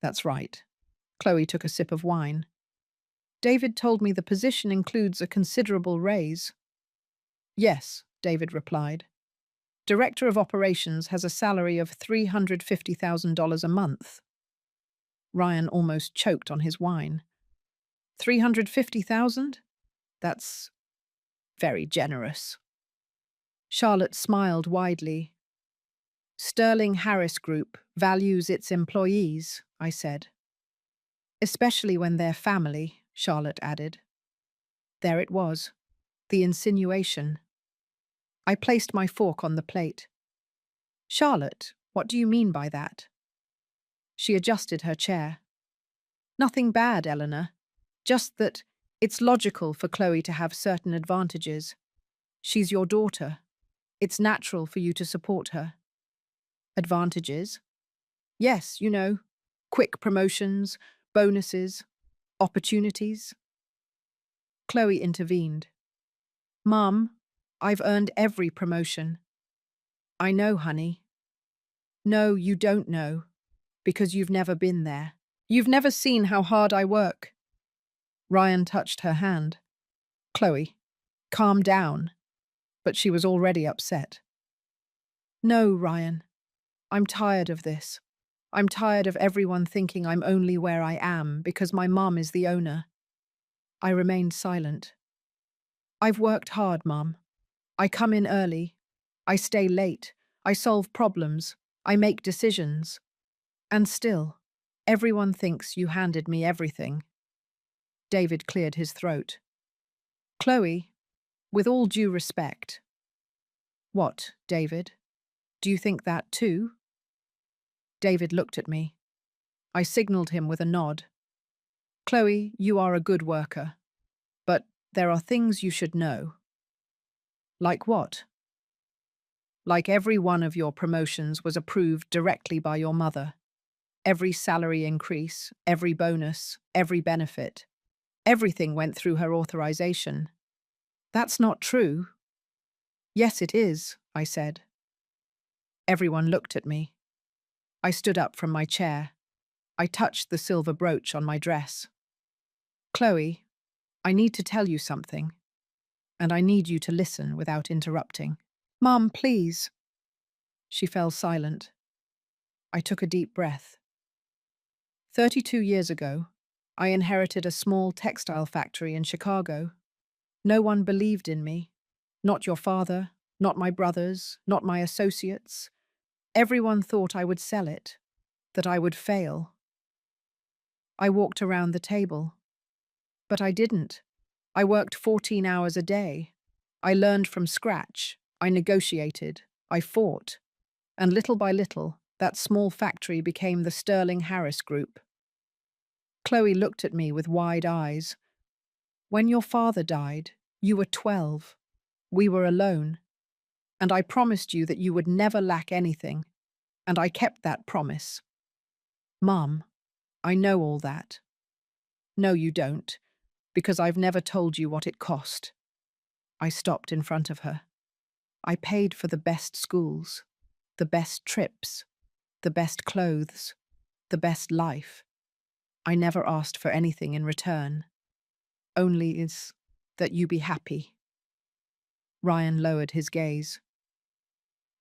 A: That's right. Chloe took a sip of wine. David told me the position includes a considerable raise. Yes, David replied. Director of Operations has a salary of $350,000 a month. Ryan almost choked on his wine. 350,000? That's very generous. Charlotte smiled widely. Sterling Harris Group values its employees, I said. Especially when they're family, Charlotte added. There it was, the insinuation. I placed my fork on the plate. Charlotte, what do you mean by that? She adjusted her chair. Nothing bad, Eleanor. Just that it's logical for Chloe to have certain advantages. She's your daughter. It's natural for you to support her. Advantages? Yes, you know, quick promotions, bonuses, opportunities. Chloe intervened. Mum, I've earned every promotion. I know, honey. No, you don't know, because you've never been there. You've never seen how hard I work. Ryan touched her hand. Chloe, calm down. But she was already upset. No, Ryan. I'm tired of this. I'm tired of everyone thinking I'm only where I am because my mum is the owner. I remained silent. I've worked hard, Mum. I come in early. I stay late. I solve problems. I make decisions. And still, everyone thinks you handed me everything. David cleared his throat. Chloe, with all due respect. What, David? Do you think that too? David looked at me. I signaled him with a nod. Chloe, you are a good worker. But there are things you should know. Like what? Like every one of your promotions was approved directly by your mother. Every salary increase, every bonus, every benefit. Everything went through her authorization. That's not true. Yes, it is, I said. Everyone looked at me. I stood up from my chair. I touched the silver brooch on my dress. Chloe, I need to tell you something, and I need you to listen without interrupting. Mum, please. She fell silent. I took a deep breath. 32 years ago, I inherited a small textile factory in Chicago. No one believed in me. Not your father, not my brothers, not my associates. Everyone thought I would sell it, that I would fail. I walked around the table. But I didn't. I worked 14 hours a day. I learned from scratch. I negotiated. I fought. And little by little, that small factory became the Sterling Harris Group. Chloe looked at me with wide eyes. When your father died, you were 12. We were alone. And I promised you that you would never lack anything. And I kept that promise. Mum, I know all that. No, you don't, because I've never told you what it cost. I stopped in front of her. I paid for the best schools, the best trips, the best clothes, the best life. I never asked for anything in return. Only is that you be happy. Ryan lowered his gaze.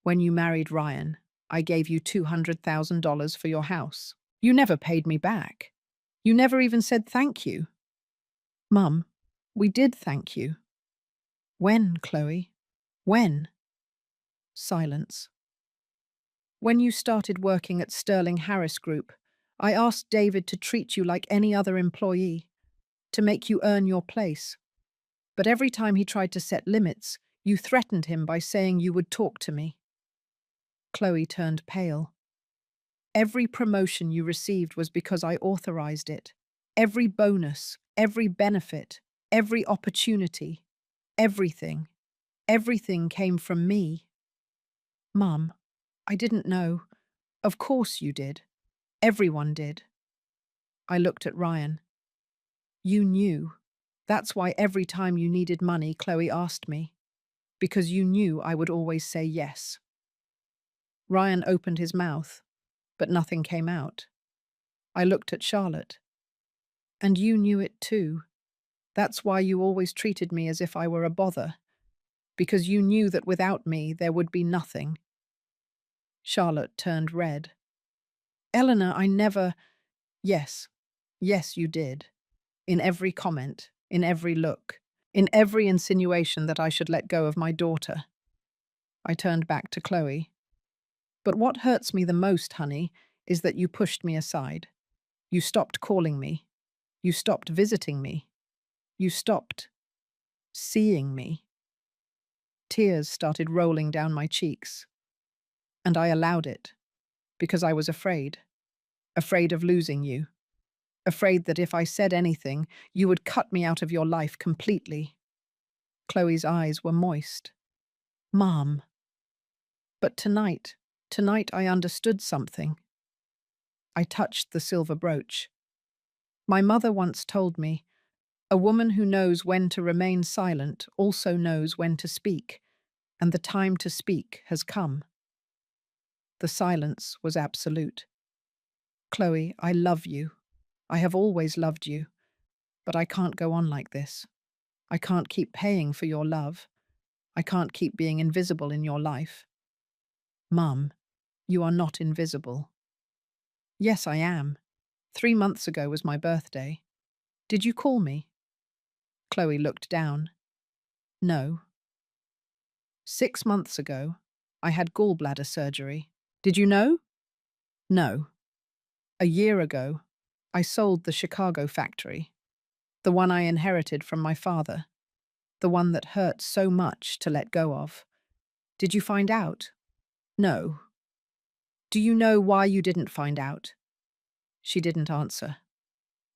A: When you married Ryan, I gave you $200,000 for your house. You never paid me back. You never even said thank you. Mum, we did thank you. When, Chloe? When? Silence. When you started working at Sterling Harris Group, I asked David to treat you like any other employee, to make you earn your place. But every time he tried to set limits, you threatened him by saying you would talk to me. Chloe turned pale. Every promotion you received was because I authorized it. Every bonus, every benefit, every opportunity, everything. Everything came from me. Mum, I didn't know. Of course you did. Everyone did. I looked at Ryan. You knew. That's why every time you needed money, Chloe asked me. Because you knew I would always say yes. Ryan opened his mouth, but nothing came out. I looked at Charlotte. And you knew it too. That's why you always treated me as if I were a bother. Because you knew that without me there would be nothing. Charlotte turned red. Eleanor, I never… Yes, yes, you did. In every comment, in every look, in every insinuation that I should let go of my daughter. I turned back to Chloe. But what hurts me the most, honey, is that you pushed me aside. You stopped calling me. You stopped visiting me. You stopped seeing me. Tears started rolling down my cheeks. And I allowed it, because I was afraid. Afraid of losing you. Afraid that if I said anything, you would cut me out of your life completely. Chloe's eyes were moist. Mom. But tonight I understood something. I touched the silver brooch. My mother once told me, A woman who knows when to remain silent also knows when to speak, and the time to speak has come. The silence was absolute. Chloe, I love you. I have always loved you, but I can't go on like this. I can't keep paying for your love. I can't keep being invisible in your life. Mum, you are not invisible. Yes, I am. 3 months ago was my birthday. Did you call me? Chloe looked down. No. 6 months ago, I had gallbladder surgery. Did you know? No. A year ago, I sold the Chicago factory, the one I inherited from my father, the one that hurt so much to let go of. Did you find out? No. Do you know why you didn't find out? She didn't answer.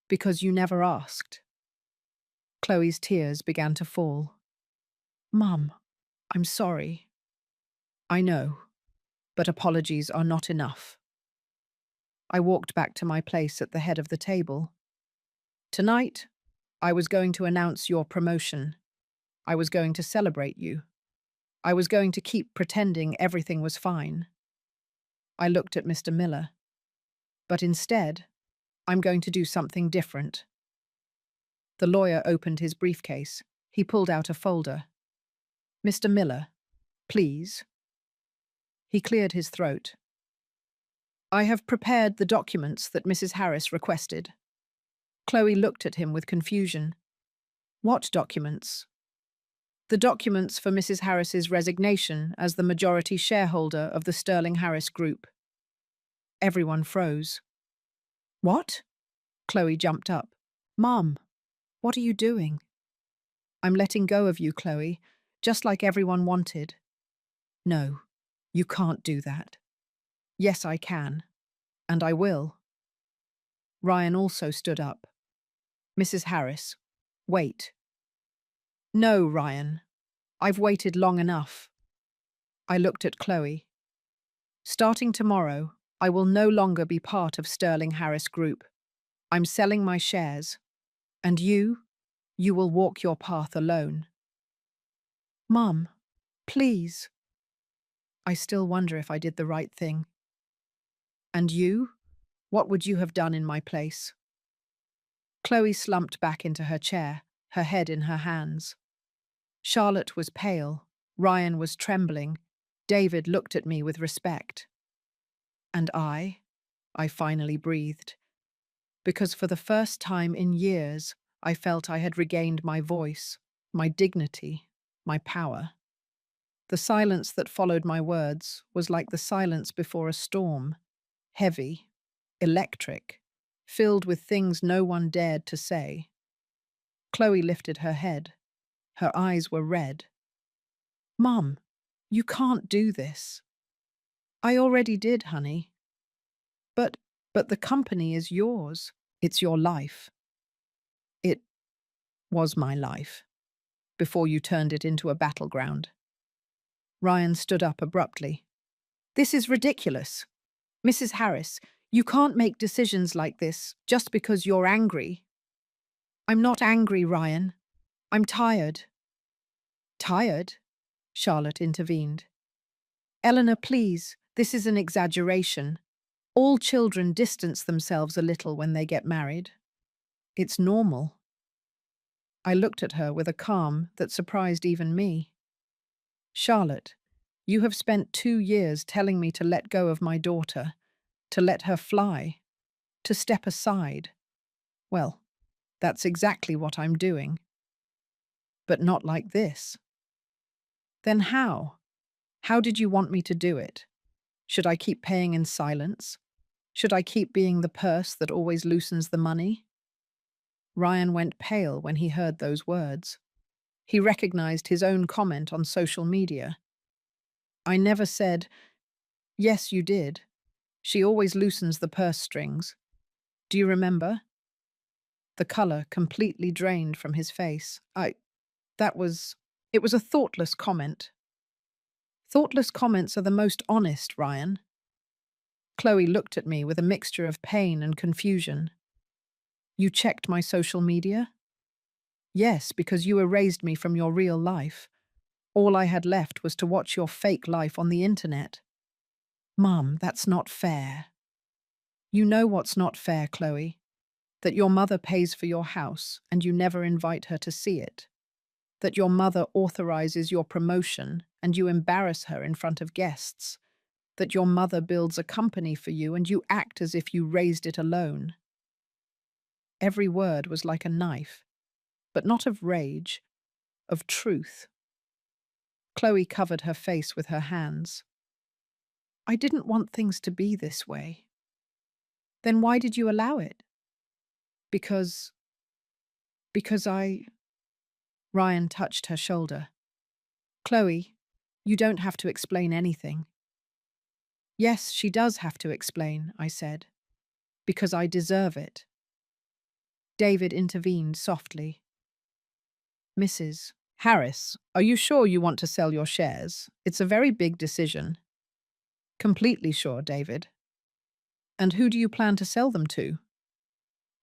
A: Because you never asked. Chloe's tears began to fall. Mum, I'm sorry. I know, but apologies are not enough. I walked back to my place at the head of the table. Tonight, I was going to announce your promotion. I was going to celebrate you. I was going to keep pretending everything was fine. I looked at Mr. Miller. But instead, I'm going to do something different. The lawyer opened his briefcase. He pulled out a folder. Mr. Miller, please. He cleared his throat. I have prepared the documents that Mrs. Harris requested. Chloe looked at him with confusion. What documents? The documents for Mrs. Harris's resignation as the majority shareholder of the Sterling Harris Group. Everyone froze. What? Chloe jumped up. Mom, what are you doing? I'm letting go of you, Chloe, just like everyone wanted. No, you can't do that. Yes, I can. And I will. Ryan also stood up. Mrs. Harris, wait. No, Ryan. I've waited long enough. I looked at Chloe. Starting tomorrow, I will no longer be part of Sterling Harris Group. I'm selling my shares. And you will walk your path alone. Mum, please. I still wonder if I did the right thing. And you? What would you have done in my place? Chloe slumped back into her chair, her head in her hands. Charlotte was pale. Ryan was trembling. David looked at me with respect. And I finally breathed. Because for the first time in years, I felt I had regained my voice, my dignity, my power. The silence that followed my words was like the silence before a storm, heavy, electric, filled with things no one dared to say. Chloe lifted her head. Her eyes were red. Mum, you can't do this. I already did, honey. But the company is yours. It's your life. It was my life, before you turned it into a battleground. Ryan stood up abruptly. This is ridiculous. Mrs. Harris, you can't make decisions like this just because you're angry. I'm not angry, Ryan. I'm tired. Tired? Charlotte intervened. Eleanor, please, this is an exaggeration. All children distance themselves a little when they get married. It's normal. I looked at her with a calm that surprised even me. Charlotte, you have spent 2 years telling me to let go of my daughter, to let her fly, to step aside. Well, that's exactly what I'm doing. But not like this. Then how? How did you want me to do it? Should I keep paying in silence? Should I keep being the purse that always loosens the money? Ryan went pale when he heard those words. He recognized his own comment on social media. I never said, yes, you did. She always loosens the purse strings. Do you remember? The color completely drained from his face. It was a thoughtless comment. Thoughtless comments are the most honest, Ryan. Chloe looked at me with a mixture of pain and confusion. You checked my social media? Yes, because you erased me from your real life. All I had left was to watch your fake life on the internet. Mum, that's not fair. You know what's not fair, Chloe? That your mother pays for your house and you never invite her to see it. That your mother authorizes your promotion and you embarrass her in front of guests. That your mother builds a company for you and you act as if you raised it alone. Every word was like a knife, but not of rage, of truth. Chloe covered her face with her hands. I didn't want things to be this way. Then why did you allow it? Because I... Ryan touched her shoulder. Chloe, you don't have to explain anything. Yes, she does have to explain, I said. Because I deserve it. David intervened softly. Mrs. Harris, are you sure you want to sell your shares? It's a very big decision. Completely sure, David. And who do you plan to sell them to?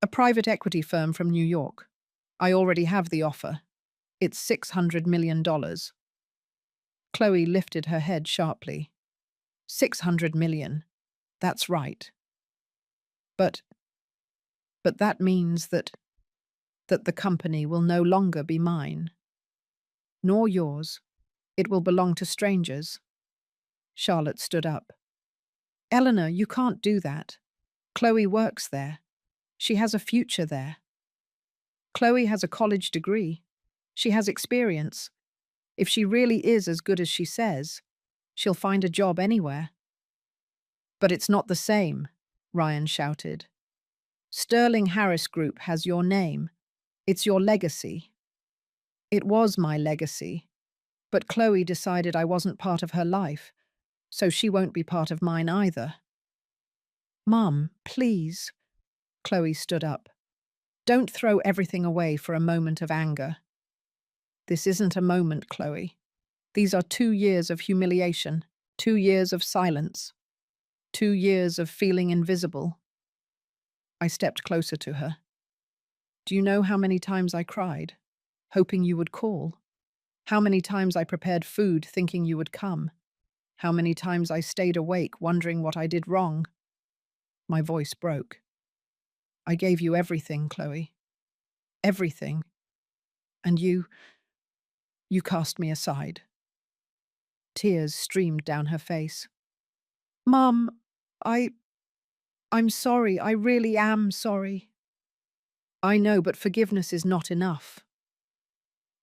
A: A private equity firm from New York. I already have the offer. It's $600 million. Chloe lifted her head sharply. 600 million. That's right. But that means that the company will no longer be mine. Nor yours. It will belong to strangers. Charlotte stood up. Eleanor, you can't do that. Chloe works there. She has a future there. Chloe has a college degree. She has experience. If she really is as good as she says, she'll find a job anywhere. But it's not the same, Ryan shouted. Sterling Harris Group has your name. It's your legacy. It was my legacy. But Chloe decided I wasn't part of her life, so she won't be part of mine either. Mum, please. Chloe stood up. Don't throw everything away for a moment of anger. This isn't a moment, Chloe. These are 2 years of humiliation, 2 years of silence, 2 years of feeling invisible. I stepped closer to her. Do you know how many times I cried, hoping you would call? How many times I prepared food thinking you would come? How many times I stayed awake wondering what I did wrong? My voice broke. I gave you everything, Chloe. Everything. And you cast me aside. Tears streamed down her face. Mum, I'm sorry. I really am sorry. I know, but forgiveness is not enough.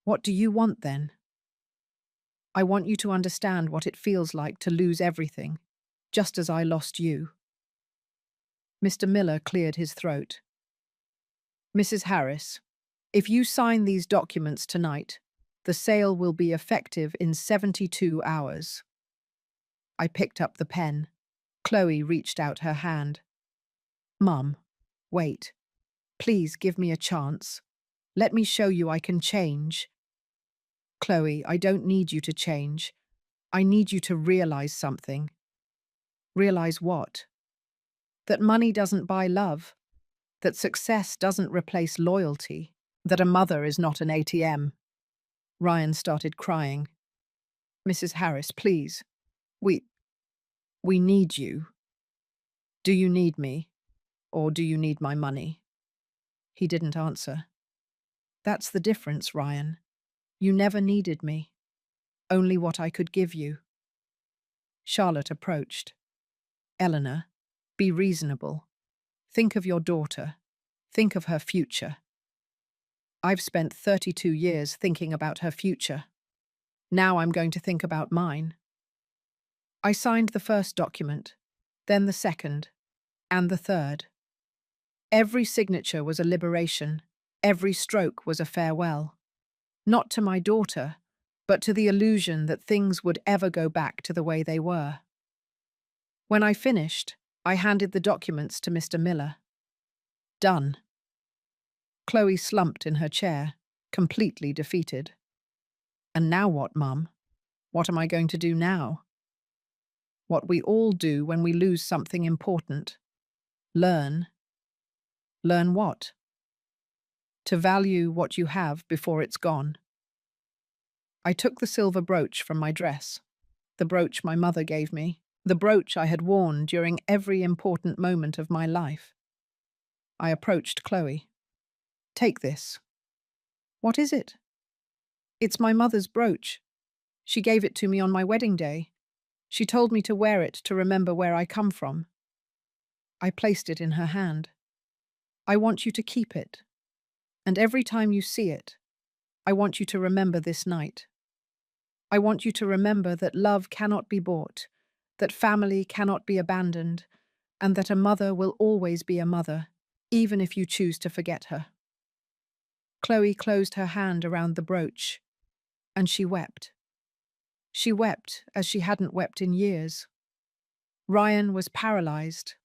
A: What do you want then? I want you to understand what it feels like to lose everything, just as I lost you. Mr. Miller cleared his throat. Mrs. Harris, if you sign these documents tonight, the sale will be effective in 72 hours. I picked up the pen. Chloe reached out her hand. Mum, wait. Please give me a chance. Let me show you I can change. Chloe, I don't need you to change. I need you to realize something. Realize what? That money doesn't buy love. That success doesn't replace loyalty. That a mother is not an ATM. Ryan started crying. Mrs. Harris, please. We need you. Do you need me? Or do you need my money? He didn't answer. That's the difference, Ryan. You never needed me. Only what I could give you. Charlotte approached. Eleanor, be reasonable. Think of your daughter. Think of her future. I've spent 32 years thinking about her future. Now I'm going to think about mine. I signed the first document, then the second, and the third. Every signature was a liberation. Every stroke was a farewell. Not to my daughter, but to the illusion that things would ever go back to the way they were. When I finished, I handed the documents to Mr. Miller. Done. Chloe slumped in her chair, completely defeated. And now what, Mum? What am I going to do now? What we all do when we lose something important. Learn. Learn what? to value what you have before it's gone. I took the silver brooch from my dress, the brooch my mother gave me, the brooch I had worn during every important moment of my life. I approached Chloe. Take this. What is it? It's my mother's brooch. She gave it to me on my wedding day. She told me to wear it to remember where I come from. I placed it in her hand. I want you to keep it. And every time you see it, I want you to remember this night. I want you to remember that love cannot be bought, that family cannot be abandoned, and that a mother will always be a mother, even if you choose to forget her. Chloe closed her hand around the brooch, and she wept. She wept as she hadn't wept in years. Ryan was paralyzed.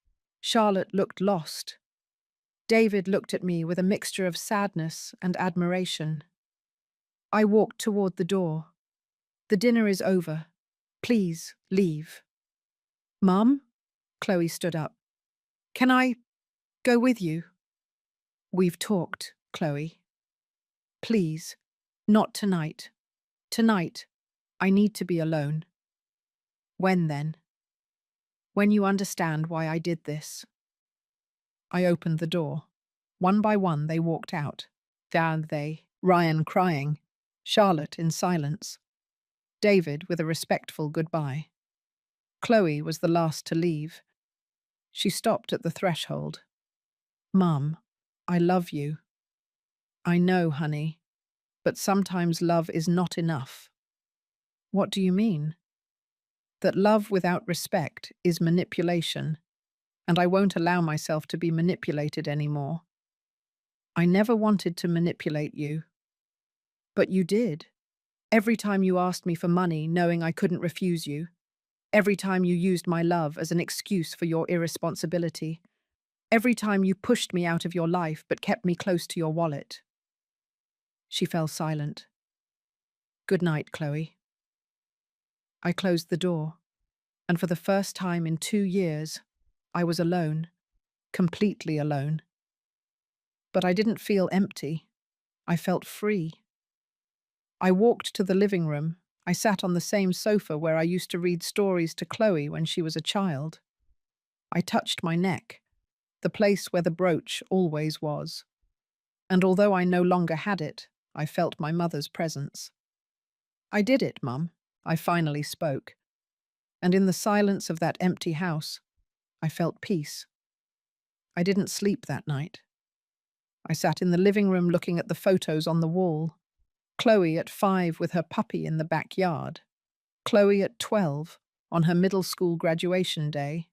A: Charlotte looked lost. David looked at me with a mixture of sadness and admiration. I walked toward the door. The dinner is over. Please, leave. Mum? Chloe stood up. Can I go with you? We've talked, Chloe. Please, not tonight. Tonight, I need to be alone. When then? When you understand why I did this. I opened the door. One by one, they walked out. Down they, Ryan crying, Charlotte in silence, David with a respectful goodbye. Chloe was the last to leave. She stopped at the threshold. Mum, I love you. I know, honey, but sometimes love is not enough. What do you mean? That love without respect is manipulation, and I won't allow myself to be manipulated anymore. I never wanted to manipulate you. But you did. Every time you asked me for money knowing I couldn't refuse you. Every time you used my love as an excuse for your irresponsibility. Every time you pushed me out of your life but kept me close to your wallet. She fell silent. Good night, Chloe. I closed the door, and for the first time in 2 years, I was alone, completely alone. But I didn't feel empty. I felt free. I walked to the living room. I sat on the same sofa where I used to read stories to Chloe when she was a child. I touched my neck, the place where the brooch always was. And although I no longer had it, I felt my mother's presence. I did it, Mum. I finally spoke. And in the silence of that empty house, I felt peace. I didn't sleep that night. I sat in the living room looking at the photos on the wall. Chloe at 5 with her puppy in the backyard. Chloe at 12 on her middle school graduation day.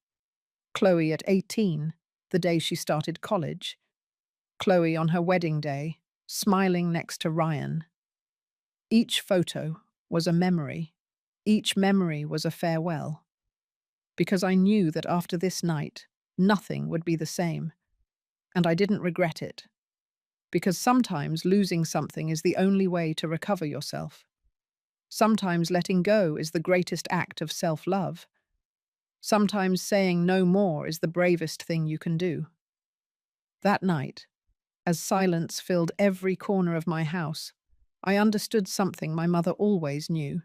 A: Chloe at 18, the day she started college. Chloe on her wedding day, smiling next to Ryan. Each photo was a memory. Each memory was a farewell. Because I knew that after this night, nothing would be the same. And I didn't regret it. Because sometimes losing something is the only way to recover yourself. Sometimes letting go is the greatest act of self-love. Sometimes saying no more is the bravest thing you can do. That night, as silence filled every corner of my house, I understood something my mother always knew.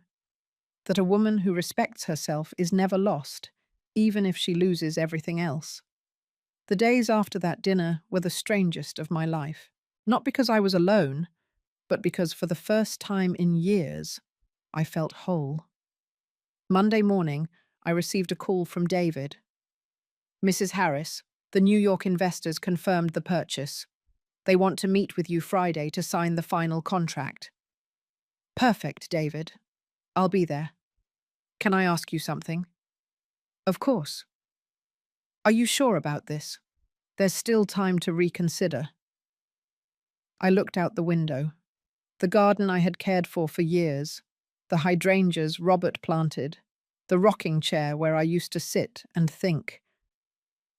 A: That a woman who respects herself is never lost, even if she loses everything else. The days after that dinner were the strangest of my life. Not because I was alone, but because for the first time in years, I felt whole. Monday morning, I received a call from David. Mrs. Harris, the New York investors confirmed the purchase. They want to meet with you Friday to sign the final contract. Perfect, David. I'll be there. Can I ask you something? Of course. Are you sure about this? There's still time to reconsider. I looked out the window. The garden I had cared for years, the hydrangeas Robert planted, the rocking chair where I used to sit and think.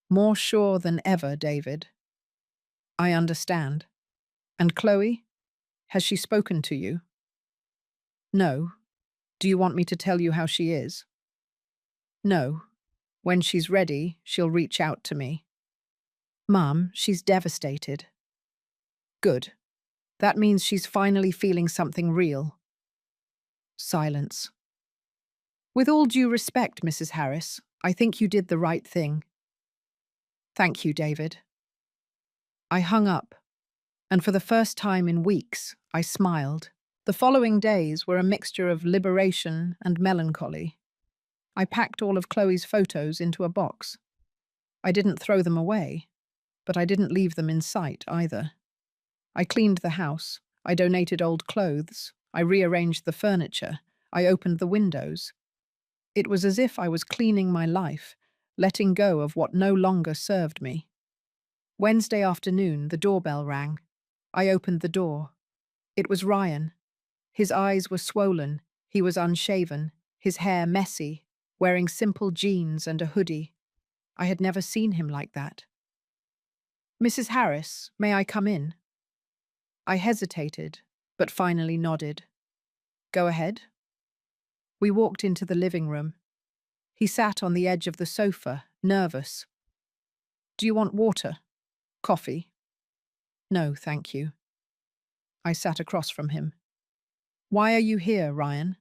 A: More sure than ever, David. I understand. And Chloe? Has she spoken to you? No. Do you want me to tell you how she is? No. When she's ready, she'll reach out to me. Mum, she's devastated. Good. That means she's finally feeling something real. Silence. With all due respect, Mrs. Harris, I think you did the right thing. Thank you, David. I hung up, and for the first time in weeks, I smiled. The following days were a mixture of liberation and melancholy. I packed all of Chloe's photos into a box. I didn't throw them away, but I didn't leave them in sight either. I cleaned the house. I donated old clothes. I rearranged the furniture. I opened the windows. It was as if I was cleaning my life, letting go of what no longer served me. Wednesday afternoon, the doorbell rang. I opened the door. It was Ryan. His eyes were swollen. He was unshaven, his hair messy, wearing simple jeans and a hoodie. I had never seen him like that. Mrs. Harris, may I come in? I hesitated, but finally nodded. Go ahead. We walked into the living room. He sat on the edge of the sofa, nervous. Do you want water? Coffee? No, thank you. I sat across from him. Why are you here, Ryan?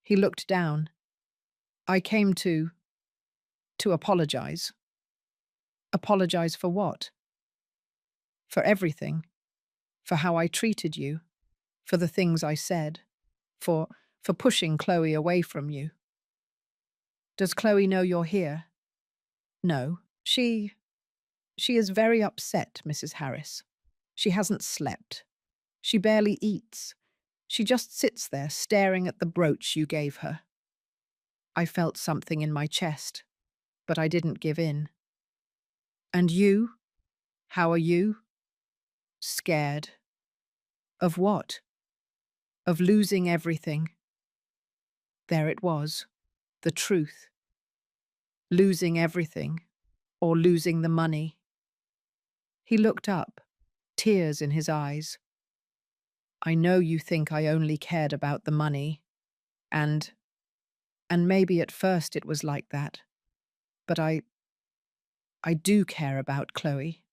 A: He looked down. I came to apologize. Apologize for what? For everything. For how I treated you. For the things I said. For pushing Chloe away from you. Does Chloe know you're here? No. She is very upset, Mrs. Harris. She hasn't slept. She barely eats. She just sits there staring at the brooch you gave her. I felt something in my chest, but I didn't give in. And you? How are you? Scared. Of what? Of losing everything. There it was, the truth. Losing everything, or losing the money. He looked up, tears in his eyes. I know you think I only cared about the money, and maybe at first it was like that, but I do care about Chloe.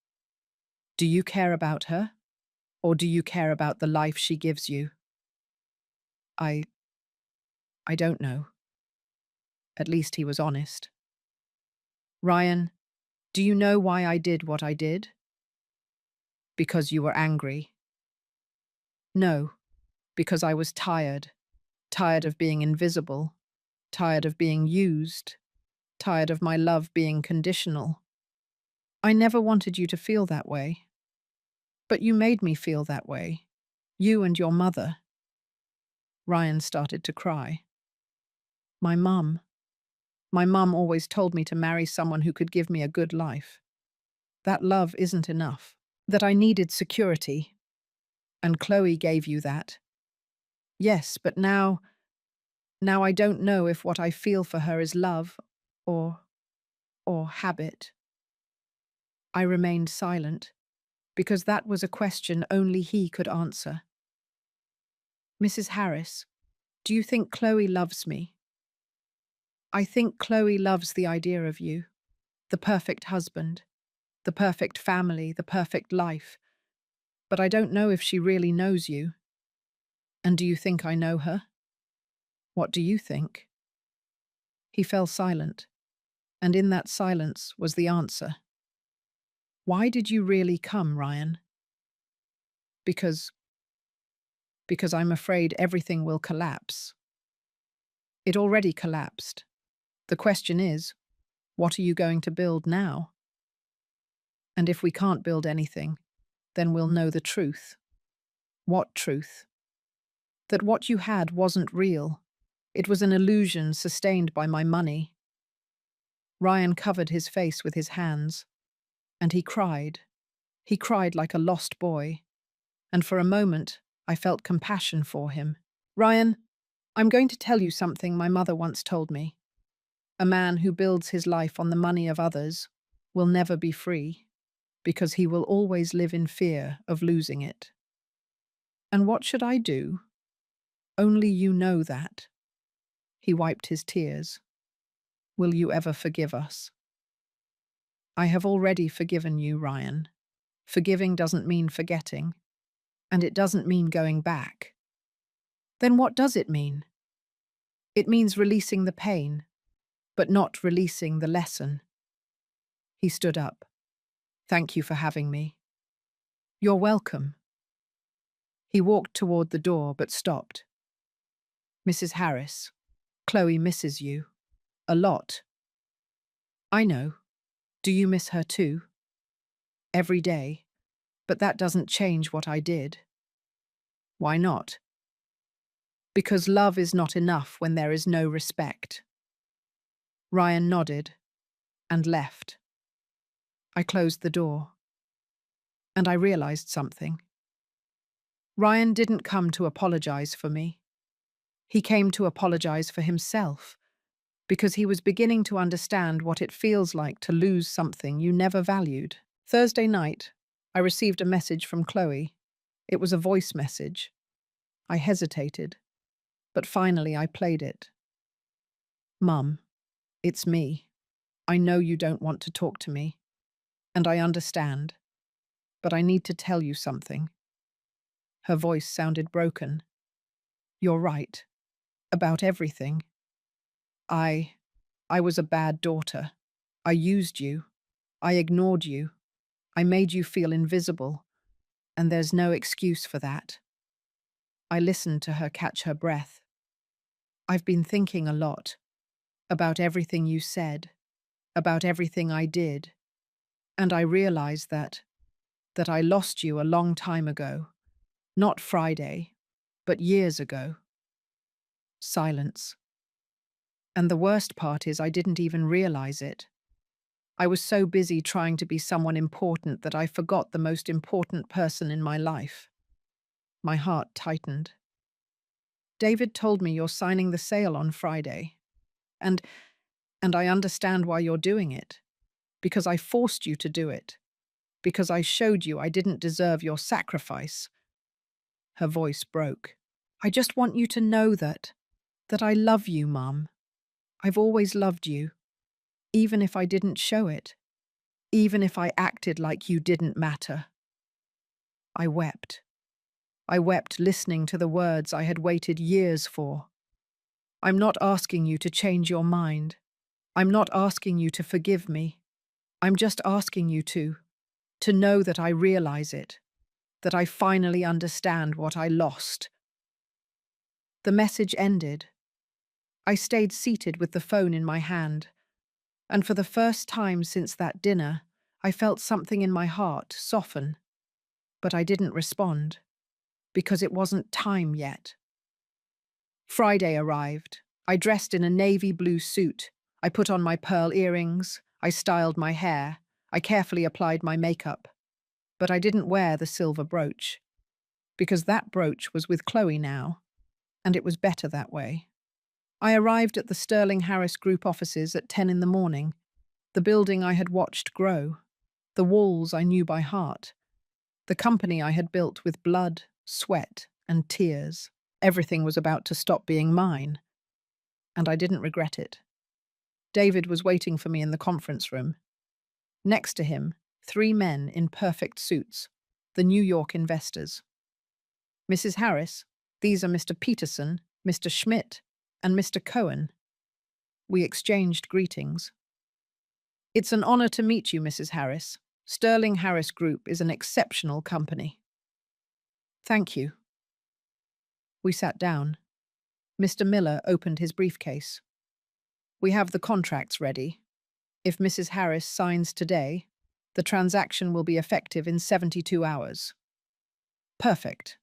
A: Do you care about her? Or do you care about the life she gives you? I don't know. At least he was honest. Ryan, do you know why I did what I did? Because you were angry. No, because I was tired. Tired of being invisible. Tired of being used. Tired of my love being conditional. I never wanted you to feel that way. But you made me feel that way. You and your mother. Ryan started to cry. My mum. My mum always told me to marry someone who could give me a good life. That love isn't enough. That I needed security. And Chloe gave you that. Yes, but now I don't know if what I feel for her is love or habit. I remained silent, because that was a question only he could answer. Mrs. Harris, do you think Chloe loves me? I think Chloe loves the idea of you, the perfect husband, the perfect family, the perfect life. But I don't know if she really knows you. And do you think I know her? What do you think? He fell silent, and in that silence was the answer. Why did you really come, Ryan? Because I'm afraid everything will collapse. It already collapsed. The question is, what are you going to build now? And if we can't build anything, then we'll know the truth. What truth? That what you had wasn't real. It was an illusion sustained by my money. Ryan covered his face with his hands, and he cried. He cried like a lost boy, and for a moment I felt compassion for him. Ryan, I'm going to tell you something my mother once told me. A man who builds his life on the money of others will never be free, because he will always live in fear of losing it. And what should I do? Only you know that. He wiped his tears. Will you ever forgive us? I have already forgiven you, Ryan. Forgiving doesn't mean forgetting. And it doesn't mean going back. Then what does it mean? It means releasing the pain, but not releasing the lesson. He stood up. Thank you for having me. You're welcome. He walked toward the door but stopped. Mrs. Harris, Chloe misses you. A lot. I know. Do you miss her too? Every day. But that doesn't change what I did. Why not? Because love is not enough when there is no respect. Ryan nodded and left. I closed the door. And I realized something. Ryan didn't come to apologize for me. He came to apologize for himself, because he was beginning to understand what it feels like to lose something you never valued. Thursday night, I received a message from Chloe. It was a voice message. I hesitated, but finally I played it. Mum, it's me. I know you don't want to talk to me, and I understand, but I need to tell you something. Her voice sounded broken. You're right. About everything. I was a bad daughter. I used you. I ignored you. I made you feel invisible, and there's no excuse for that. I listened to her catch her breath. I've been thinking a lot about everything you said, about everything I did, and I realized that I lost you a long time ago. Not Friday, but years ago. Silence. And the worst part is I didn't even realize it. I was so busy trying to be someone important that I forgot the most important person in my life. My heart tightened. David told me you're signing the sale on Friday. And I understand why you're doing it. Because I forced you to do it. Because I showed you I didn't deserve your sacrifice. Her voice broke. I just want you to know that I love you, Mum. I've always loved you, even if I didn't show it, even if I acted like you didn't matter. I wept. I wept listening to the words I had waited years for. I'm not asking you to change your mind. I'm not asking you to forgive me. I'm just asking you to know that I realize it, that I finally understand what I lost. The message ended. I stayed seated with the phone in my hand, and for the first time since that dinner, I felt something in my heart soften. But I didn't respond, because it wasn't time yet. Friday arrived. I dressed in a navy blue suit. I put on my pearl earrings. I styled my hair. I carefully applied my makeup. But I didn't wear the silver brooch, because that brooch was with Chloe now, and it was better that way. I arrived at the Sterling Harris Group offices at 10 in the morning, the building I had watched grow, the walls I knew by heart, the company I had built with blood, sweat, and tears. Everything was about to stop being mine, and I didn't regret it. David was waiting for me in the conference room. Next to him, 3 men in perfect suits, the New York investors. Mrs. Harris, these are Mr. Peterson, Mr. Schmidt, and Mr. Cohen. We exchanged greetings. It's an honor to meet you, Mrs. Harris. Sterling Harris Group is an exceptional company. Thank you. We sat down. Mr. Miller opened his briefcase. We have the contracts ready. If Mrs. Harris signs today, the transaction will be effective in 72 hours. Perfect.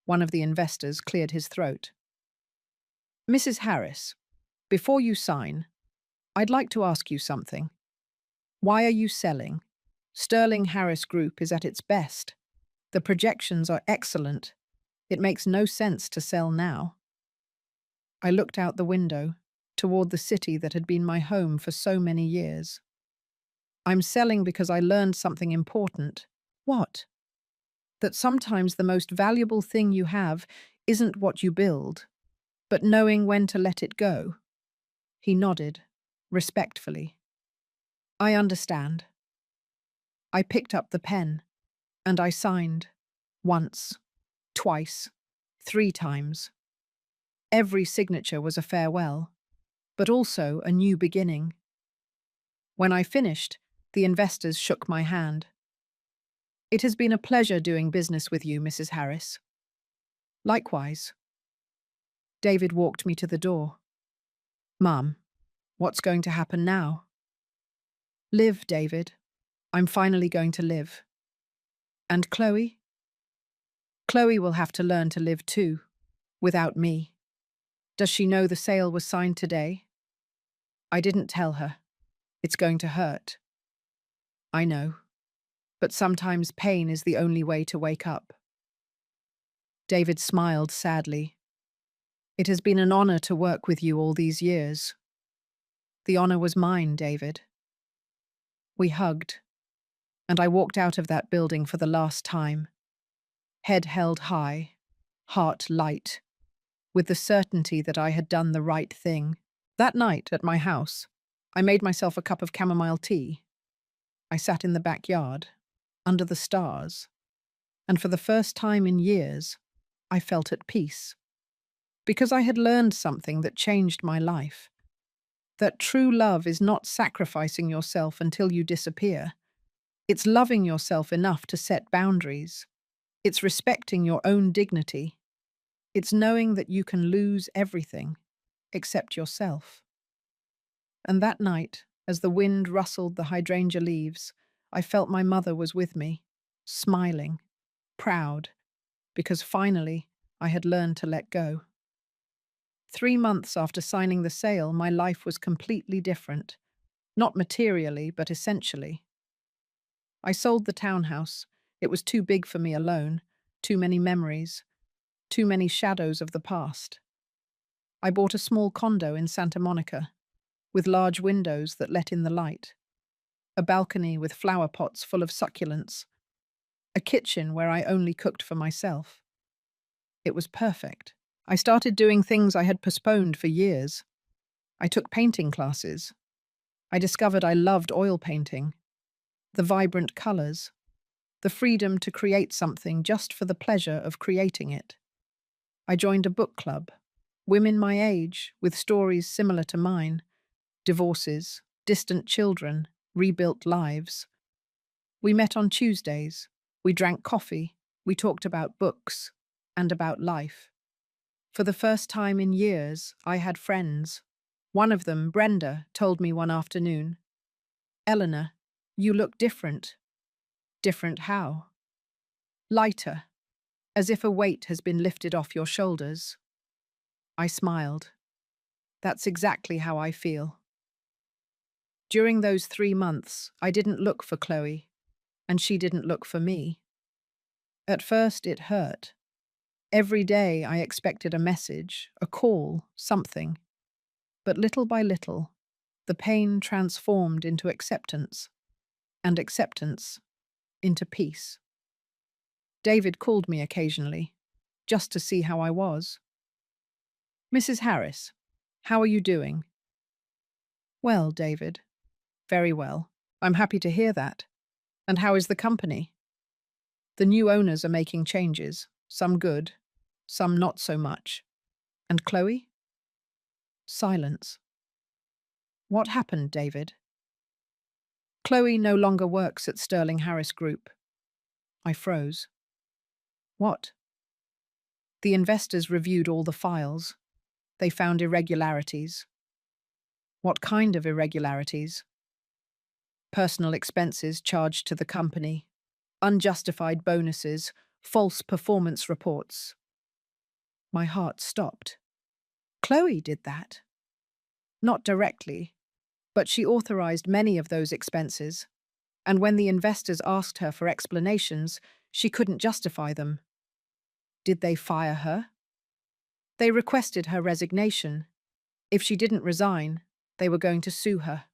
A: One of the investors cleared his throat. Mrs. Harris, before you sign, I'd like to ask you something. Why are you selling? Sterling Harris Group is at its best. The projections are excellent. It makes no sense to sell now. I looked out the window, toward the city that had been my home for so many years. I'm selling because I learned something important. What? That sometimes the most valuable thing you have isn't what you build, but knowing when to let it go. He nodded, respectfully. I understand. I picked up the pen, and I signed. Once, twice, 3 times. Every signature was a farewell, but also a new beginning. When I finished, the investors shook my hand. "It has been a pleasure doing business with you, Mrs. Harris." "Likewise." David walked me to the door. "Mum, what's going to happen now?" "Live, David. I'm finally going to live." "And Chloe?" "Chloe will have to learn to live too, without me." "Does she know the sale was signed today?" "I didn't tell her. It's going to hurt." "I know. But sometimes pain is the only way to wake up." David smiled sadly. "It has been an honor to work with you all these years." "The honor was mine, David." We hugged, and I walked out of that building for the last time, head held high, heart light, with the certainty that I had done the right thing. That night at my house, I made myself a cup of chamomile tea. I sat in the backyard, under the stars, and for the first time in years, I felt at peace. Because I had learned something that changed my life. That true love is not sacrificing yourself until you disappear. It's loving yourself enough to set boundaries. It's respecting your own dignity. It's knowing that you can lose everything, except yourself. And that night, as the wind rustled the hydrangea leaves, I felt my mother was with me, smiling, proud, because finally I had learned to let go. 3 months after signing the sale, my life was completely different. Not materially, but essentially. I sold the townhouse. It was too big for me alone, too many memories, too many shadows of the past. I bought a small condo in Santa Monica, with large windows that let in the light, a balcony with flower pots full of succulents, a kitchen where I only cooked for myself. It was perfect. I started doing things I had postponed for years. I took painting classes. I discovered I loved oil painting, the vibrant colors, the freedom to create something just for the pleasure of creating it. I joined a book club, women my age with stories similar to mine, divorces, distant children, rebuilt lives. We met on Tuesdays, we drank coffee, we talked about books and about life. For the first time in years, I had friends. One of them, Brenda, told me one afternoon, "Eleanor, you look different." "Different how?" "Lighter, as if a weight has been lifted off your shoulders." I smiled. That's exactly how I feel. During those 3 months, I didn't look for Chloe, and she didn't look for me. At first, it hurt. Every day I expected a message, a call, something. But little by little, the pain transformed into acceptance, and acceptance into peace. David called me occasionally, just to see how I was. "Mrs. Harris, how are you doing?" "Well, David, very well. I'm happy to hear that. And how is the company?" "The new owners are making changes, some good, some not so much." "And Chloe?" Silence. "What happened, David?" "Chloe no longer works at Sterling Harris Group." I froze. "What?" "The investors reviewed all the files. They found irregularities." "What kind of irregularities?" "Personal expenses charged to the company, unjustified bonuses, false performance reports." My heart stopped. Chloe did that. Not directly, but she authorized many of those expenses, and when the investors asked her for explanations, she couldn't justify them. Did they fire her? They requested her resignation. If she didn't resign, they were going to sue her.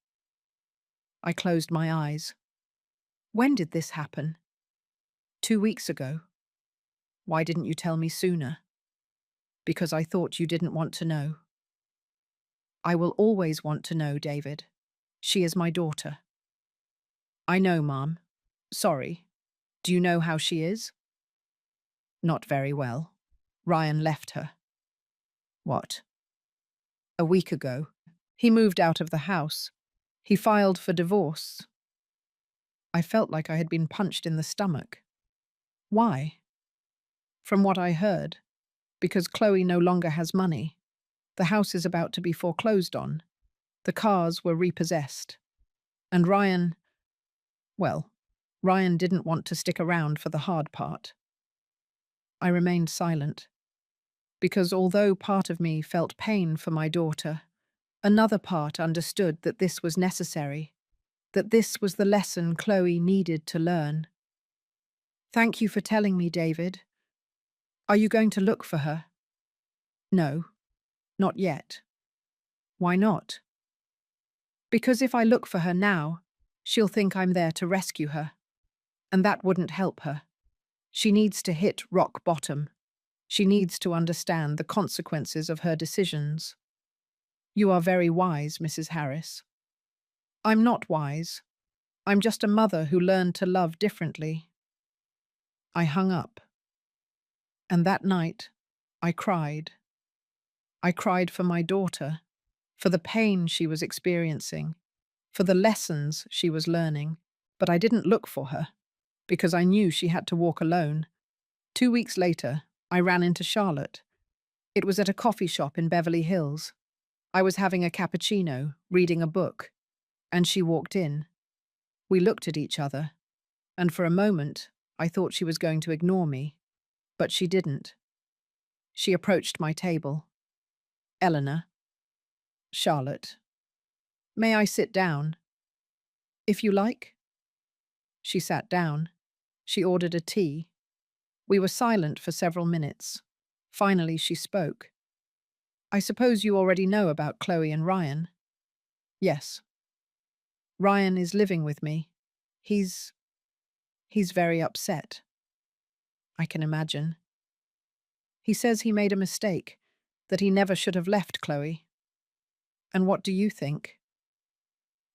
A: I closed my eyes. When did this happen? 2 weeks ago. Why didn't you tell me sooner? Because I thought you didn't want to know. I will always want to know, David. She is my daughter. I know, Mom. Sorry. Do you know how she is? Not very well. Ryan left her. What? A week ago. He moved out of the house. He filed for divorce. I felt like I had been punched in the stomach. Why? From what I heard, because Chloe no longer has money. The house is about to be foreclosed on. The cars were repossessed. And Ryan, well, Ryan didn't want to stick around for the hard part. I remained silent, because although part of me felt pain for my daughter, another part understood that this was necessary, that this was the lesson Chloe needed to learn. Thank you for telling me, David. Are you going to look for her? No, not yet. Why not? Because if I look for her now, she'll think I'm there to rescue her. And that wouldn't help her. She needs to hit rock bottom. She needs to understand the consequences of her decisions. You are very wise, Mrs. Harris. I'm not wise. I'm just a mother who learned to love differently. I hung up. And that night, I cried. I cried for my daughter, for the pain she was experiencing, for the lessons she was learning, but I didn't look for her, because I knew she had to walk alone. 2 weeks later, I ran into Charlotte. It was at a coffee shop in Beverly Hills. I was having a cappuccino, reading a book, and she walked in. We looked at each other, and for a moment, I thought she was going to ignore me, but she didn't. She approached my table. Eleanor. Charlotte. May I sit down? If you like. She sat down. She ordered a tea. We were silent for several minutes. Finally, she spoke. I suppose you already know about Chloe and Ryan. Yes. Ryan is living with me. He's very upset. I can imagine. He says he made a mistake, that he never should have left Chloe. And what do you think?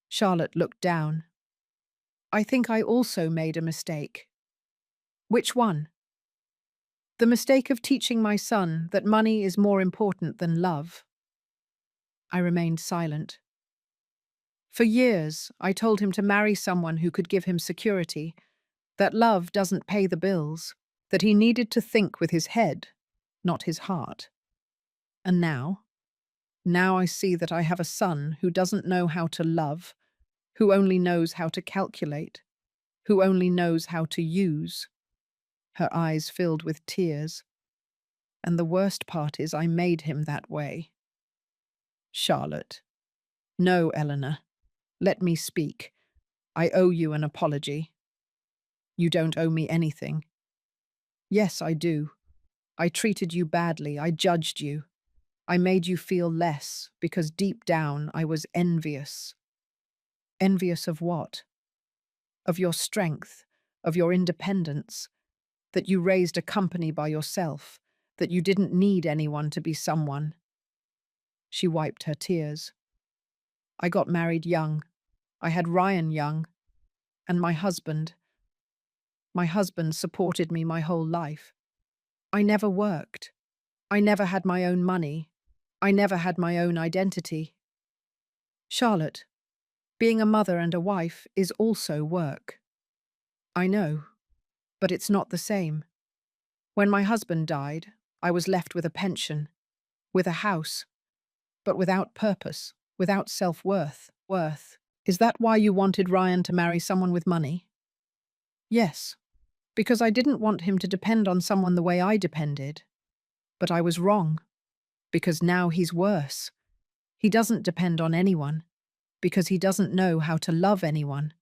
A: Charlotte looked down. I think I also made a mistake. Which one? The mistake of teaching my son that money is more important than love. I remained silent. For years, I told him to marry someone who could give him security, that love doesn't pay the bills, that he needed to think with his head, not his heart. And now I see that I have a son who doesn't know how to love, who only knows how to calculate, who only knows how to use. Her eyes filled with tears. And the worst part is I made him that way. Charlotte. No, Eleanor. Let me speak. I owe you an apology. You don't owe me anything. Yes, I do. I treated you badly. I judged you. I made you feel less because deep down I was envious. Envious of what? Of your strength, of your independence, that you raised a company by yourself, that you didn't need anyone to be someone. She wiped her tears. I got married young. I had Ryan young. And my husband. My husband supported me my whole life. I never worked. I never had my own money. I never had my own identity. Charlotte, being a mother and a wife is also work. I know, but it's not the same. When my husband died, I was left with a pension, with a house, but without purpose, without self-worth. Is that why you wanted Ryan to marry someone with money? Yes, because I didn't want him to depend on someone the way I depended. But I was wrong, because now he's worse. He doesn't depend on anyone, because he doesn't know how to love anyone.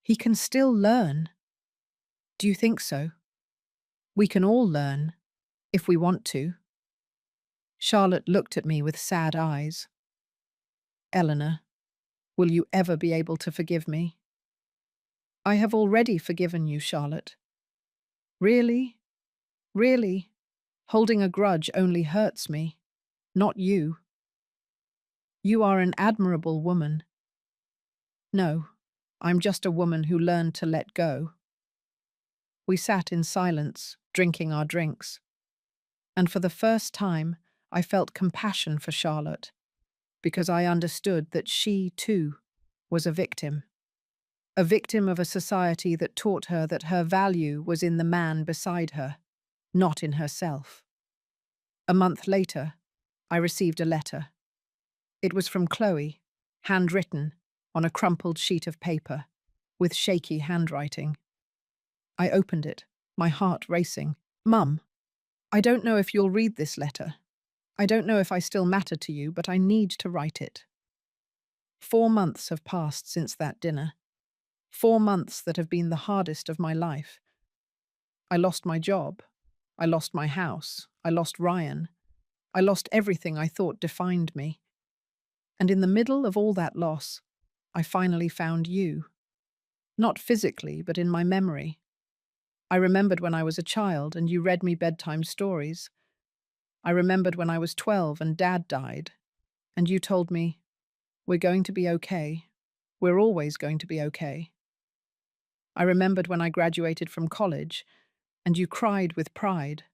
A: He can still learn. Do you think so? We can all learn, if we want to. Charlotte looked at me with sad eyes. Eleanor, will you ever be able to forgive me? I have already forgiven you, Charlotte. Really? Really? Holding a grudge only hurts me, not you. You are an admirable woman. No, I'm just a woman who learned to let go. We sat in silence, drinking our drinks. And for the first time, I felt compassion for Charlotte, because I understood that she, too, was a victim of a society that taught her that her value was in the man beside her, not in herself. A month later, I received a letter. It was from Chloe, handwritten on a crumpled sheet of paper, with shaky handwriting. I opened it, my heart racing. Mum, I don't know if you'll read this letter. I don't know if I still matter to you, but I need to write it. 4 months have passed since that dinner. 4 months that have been the hardest of my life. I lost my job. I lost my house. I lost Ryan. I lost everything I thought defined me. And in the middle of all that loss, I finally found you. Not physically, but in my memory. I remembered when I was a child and you read me bedtime stories. I remembered when I was 12 and Dad died, and you told me, "We're going to be okay. We're always going to be okay." I remembered when I graduated from college, and you cried with pride.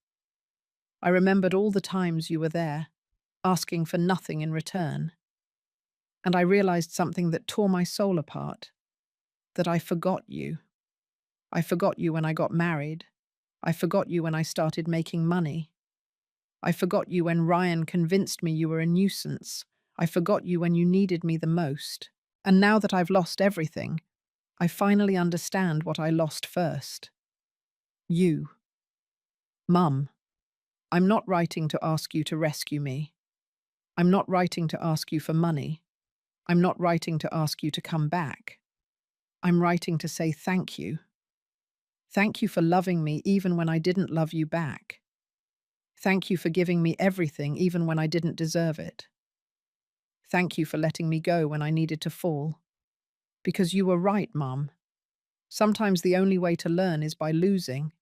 A: I remembered all the times you were there, asking for nothing in return. And I realized something that tore my soul apart, that I forgot you. I forgot you when I got married. I forgot you when I started making money. I forgot you when Ryan convinced me you were a nuisance. I forgot you when you needed me the most. And now that I've lost everything, I finally understand what I lost first. You. Mum, I'm not writing to ask you to rescue me. I'm not writing to ask you for money. I'm not writing to ask you to come back. I'm writing to say thank you. Thank you for loving me even when I didn't love you back. Thank you for giving me everything even when I didn't deserve it. Thank you for letting me go when I needed to fall. Because you were right, Mum. Sometimes the only way to learn is by losing.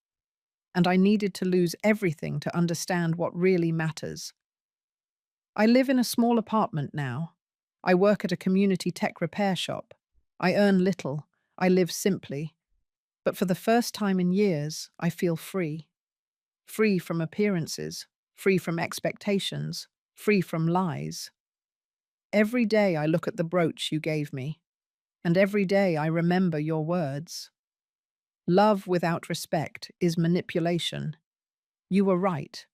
A: And I needed to lose everything to understand what really matters. I live in a small apartment now. I work at a community tech repair shop. I earn little. I live simply. But for the first time in years, I feel free. Free from appearances, free from expectations, free from lies. Every day I look at the brooch you gave me, and every day I remember your words. Love without respect is manipulation. You were right.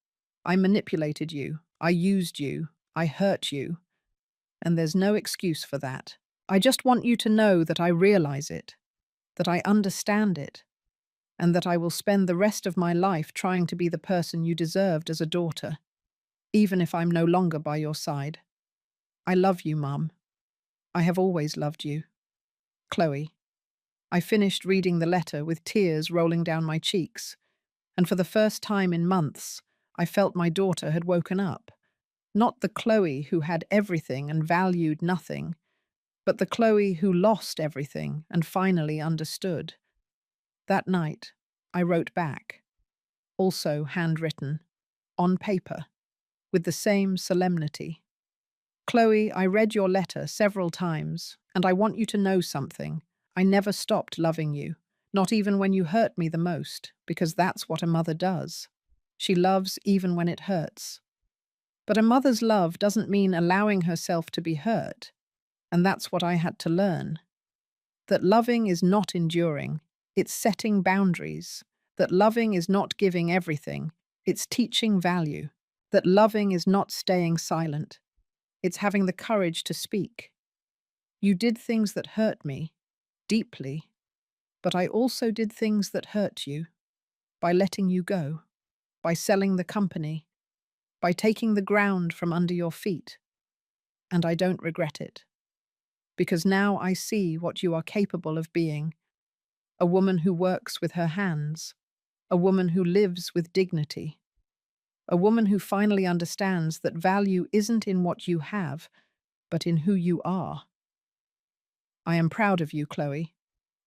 A: I manipulated you. I used you. I hurt you. And there's no excuse for that. I just want you to know that I realize it, that I understand it, and that I will spend the rest of my life trying to be the person you deserved as a daughter, even if I'm no longer by your side. I love you, Mum. I have always loved you. Chloe. I finished reading the letter with tears rolling down my cheeks, and for the first time in months, I felt my daughter had woken up. Not the Chloe who had everything and valued nothing, but the Chloe who lost everything and finally understood. That night, I wrote back, also handwritten, on paper, with the same solemnity. Chloe, I read your letter several times, and I want you to know something. I never stopped loving you, not even when you hurt me the most, because that's what a mother does. She loves even when it hurts. But a mother's love doesn't mean allowing herself to be hurt, and that's what I had to learn. That loving is not enduring, it's setting boundaries. That loving is not giving everything, it's teaching value. That loving is not staying silent, it's having the courage to speak. You did things that hurt me, deeply, but I also did things that hurt you, by letting you go, by selling the company, by taking the ground from under your feet. And I don't regret it, because now I see what you are capable of being. A woman who works with her hands, a woman who lives with dignity, a woman who finally understands that value isn't in what you have, but in who you are. I am proud of you, Chloe.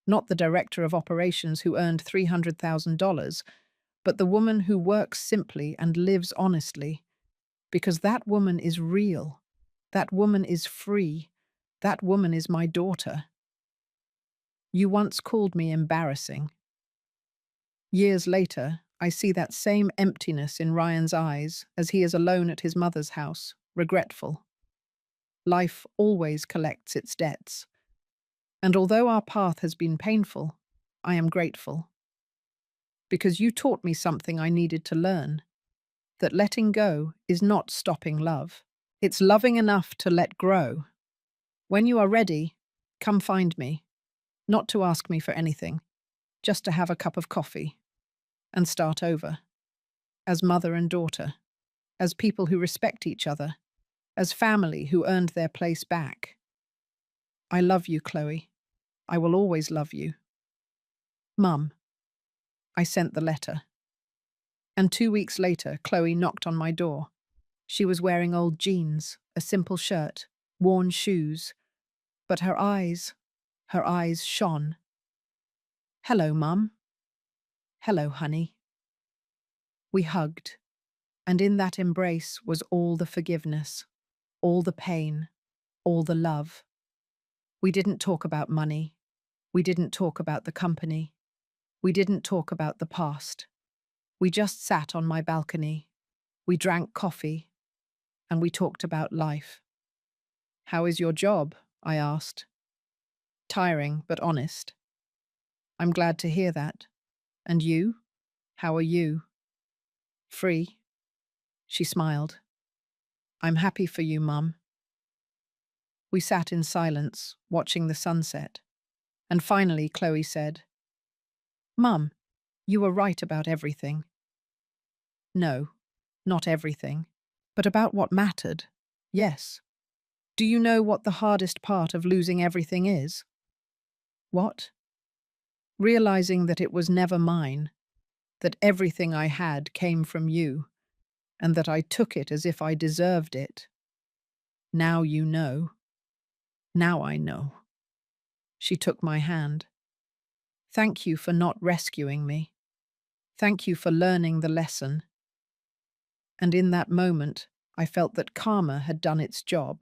A: Not the director of operations who earned $300,000, but the woman who works simply and lives honestly. Because that woman is real. That woman is free. That woman is my daughter. You once called me embarrassing. Years later, I see that same emptiness in Ryan's eyes as he is alone at his mother's house, regretful. Life always collects its debts. And although our path has been painful, I am grateful. Because you taught me something I needed to learn, that letting go is not stopping love. It's loving enough to let grow. When you are ready, come find me, not to ask me for anything, just to have a cup of coffee and start over, as mother and daughter, as people who respect each other, as family who earned their place back. I love you, Chloe. I will always love you. Mum, I sent the letter. And 2 weeks later, Chloe knocked on my door. She was wearing old jeans, a simple shirt, worn shoes, but her eyes shone. Hello, Mum. Hello, honey. We hugged, and in that embrace was all the forgiveness, all the pain, all the love. We didn't talk about money. We didn't talk about the company. We didn't talk about the past. We just sat on my balcony. We drank coffee, and we talked about life. How is your job? I asked. Tiring, but honest. I'm glad to hear that. And you? How are you? Free? She smiled. I'm happy for you, Mum. We sat in silence, watching the sunset. And finally, Chloe said, Mum, you were right about everything. No, not everything, but about what mattered. Yes. Do you know what the hardest part of losing everything is? What? Realizing that it was never mine, that everything I had came from you, and that I took it as if I deserved it. Now you know. Now I know. She took my hand. Thank you for not rescuing me. Thank you for learning the lesson. And in that moment, I felt that karma had done its job.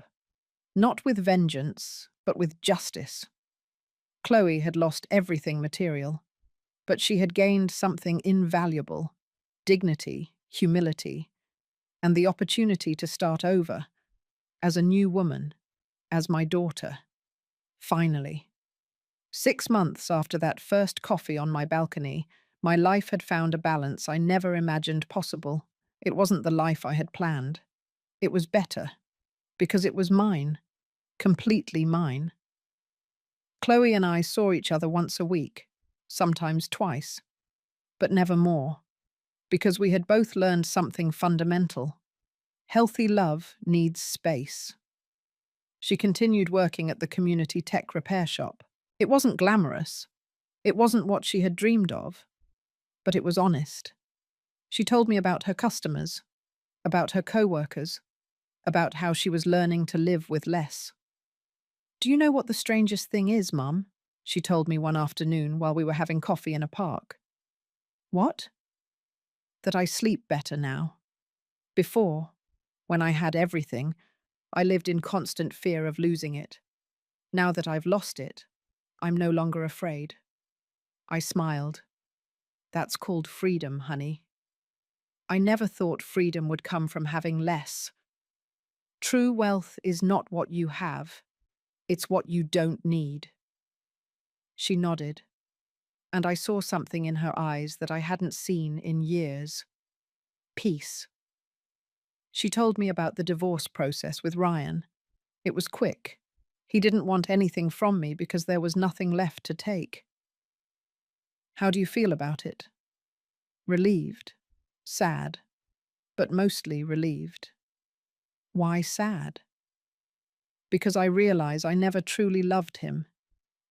A: Not with vengeance, but with justice. Chloe had lost everything material, but she had gained something invaluable: dignity, humility, and the opportunity to start over, as a new woman, as my daughter. Finally. 6 months after that first coffee on my balcony, my life had found a balance I never imagined possible. It wasn't the life I had planned. It was better, because it was mine, completely mine. Chloe and I saw each other once a week, sometimes twice, but never more, because we had both learned something fundamental. Healthy love needs space. She continued working at the community tech repair shop. It wasn't glamorous. It wasn't what she had dreamed of, but it was honest. She told me about her customers, about her co-workers, about how she was learning to live with less. Do you know what the strangest thing is, Mum? She told me one afternoon while we were having coffee in a park. What? That I sleep better now. Before, when I had everything, I lived in constant fear of losing it. Now that I've lost it, I'm no longer afraid. I smiled. That's called freedom, honey. I never thought freedom would come from having less. True wealth is not what you have, it's what you don't need. She nodded, and I saw something in her eyes that I hadn't seen in years. Peace. She told me about the divorce process with Ryan. It was quick. He didn't want anything from me because there was nothing left to take. How do you feel about it? Relieved. Sad. But mostly relieved. Why sad? Because I realize I never truly loved him.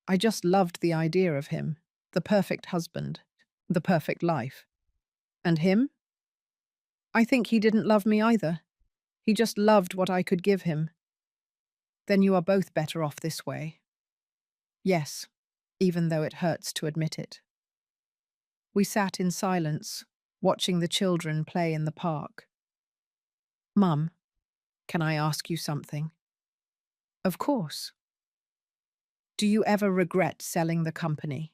A: I just loved the idea of him, the perfect husband, the perfect life. And him? I think he didn't love me either. He just loved what I could give him. Then you are both better off this way. Yes, even though it hurts to admit it. We sat in silence, watching the children play in the park. Mum, can I ask you something? Of course. Do you ever regret selling the company?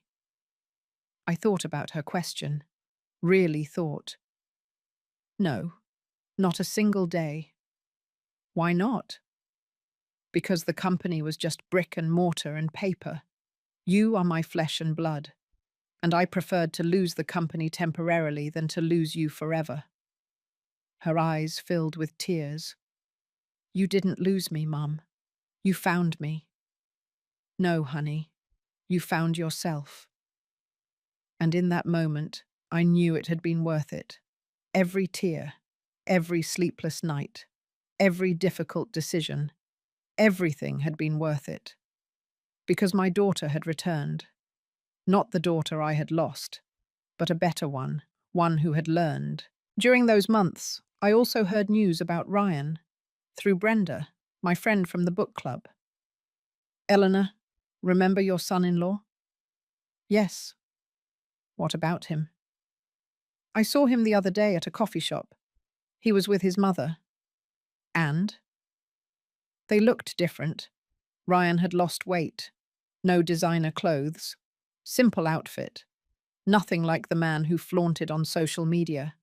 A: I thought about her question. really thought. No, not a single day. Why not? Because the company was just brick and mortar and paper. You are my flesh and blood, and I preferred to lose the company temporarily than to lose you forever. Her eyes filled with tears. You didn't lose me, Mum. You found me. No, honey, you found yourself. And in that moment, I knew it had been worth it. Every tear, every sleepless night, every difficult decision, everything had been worth it. Because my daughter had returned. Not the daughter I had lost, but a better one who had learned. During those months, I also heard news about Ryan, through Brenda, my friend from the book club. Eleanor, remember your son-in-law? Yes. What about him? I saw him the other day at a coffee shop. He was with his mother. And? They looked different. Ryan had lost weight. No designer clothes. Simple outfit. Nothing like the man who flaunted on social media.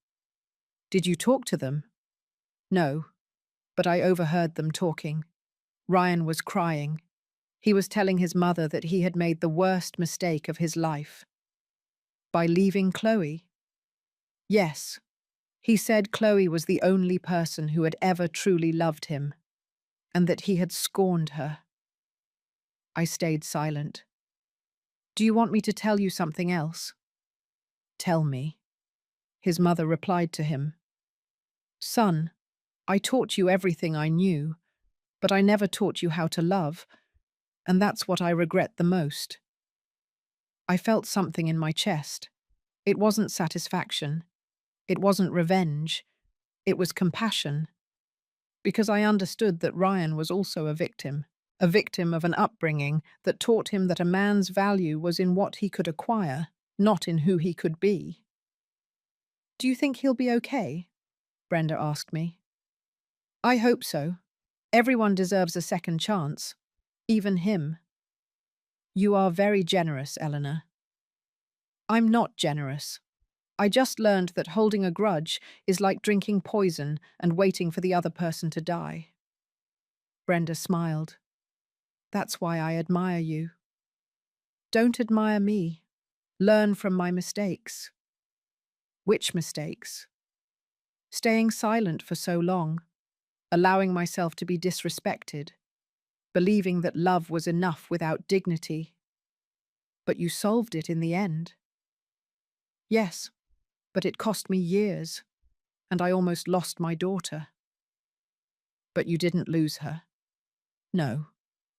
A: Did you talk to them? No, but I overheard them talking. Ryan was crying. He was telling his mother that he had made the worst mistake of his life. By leaving Chloe? Yes. He said Chloe was the only person who had ever truly loved him, and that he had scorned her. I stayed silent. Do you want me to tell you something else? Tell me. His mother replied to him. Son, I taught you everything I knew, but I never taught you how to love, and that's what I regret the most. I felt something in my chest. It wasn't satisfaction. It wasn't revenge. It was compassion. Because I understood that Ryan was also a victim of an upbringing that taught him that a man's value was in what he could acquire, not in who he could be. Do you think he'll be okay? Brenda asked me. I hope so. Everyone deserves a second chance. Even him. You are very generous, Eleanor. I'm not generous. I just learned that holding a grudge is like drinking poison and waiting for the other person to die. Brenda smiled. That's why I admire you. Don't admire me. Learn from my mistakes. Which mistakes? Staying silent for so long, allowing myself to be disrespected, believing that love was enough without dignity. But you solved it in the end. Yes, but it cost me years, and I almost lost my daughter. But you didn't lose her. No,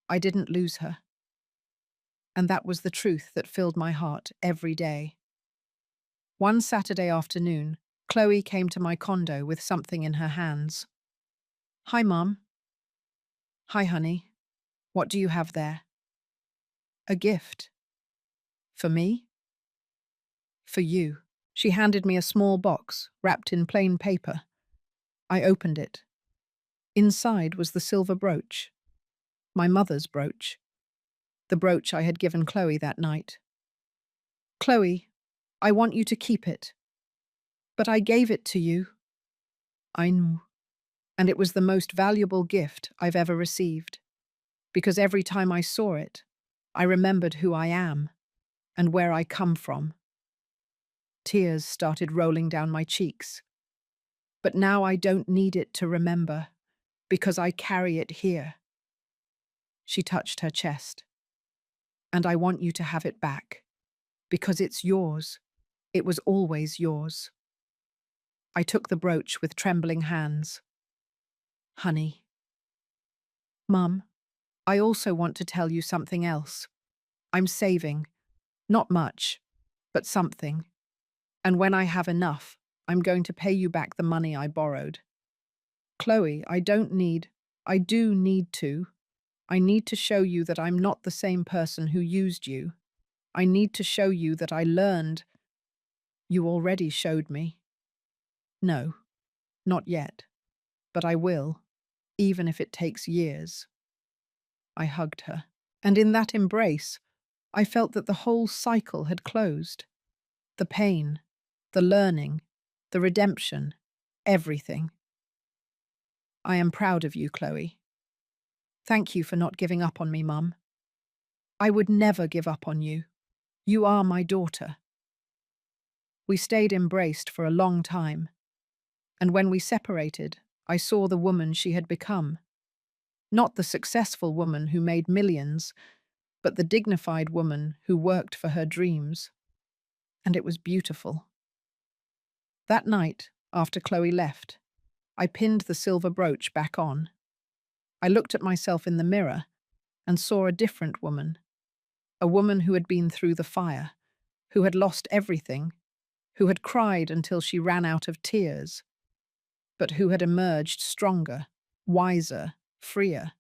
A: I didn't lose her. And that was the truth that filled my heart every day. One Saturday afternoon, Chloe came to my condo with something in her hands. Hi, Mum. Hi, honey. What do you have there? A gift. For me? For you. She handed me a small box, wrapped in plain paper. I opened it. Inside was the silver brooch. My mother's brooch. The brooch I had given Chloe that night. Chloe, I want you to keep it. But I gave it to you. I knew. And it was the most valuable gift I've ever received. Because every time I saw it, I remembered who I am and where I come from. Tears started rolling down my cheeks. But now I don't need it to remember, because I carry it here. She touched her chest. And I want you to have it back, because it's yours. It was always yours. I took the brooch with trembling hands. Honey. Mum, I also want to tell you something else. I'm saving. Not much, but something. And when I have enough, I'm going to pay you back the money I borrowed. Chloe, I do need to. I need to show you that I'm not the same person who used you. I need to show you that I learned. You already showed me. No, not yet. But I will, even if it takes years. I hugged her, and in that embrace, I felt that the whole cycle had closed. The pain, the learning, the redemption, everything. I am proud of you, Chloe. Thank you for not giving up on me, Mum. I would never give up on you. You are my daughter. We stayed embraced for a long time, and when we separated, I saw the woman she had become. Not the successful woman who made millions, but the dignified woman who worked for her dreams. And it was beautiful. That night, after Chloe left, I pinned the silver brooch back on. I looked at myself in the mirror and saw a different woman, a woman who had been through the fire, who had lost everything, who had cried until she ran out of tears, but who had emerged stronger, wiser, freer.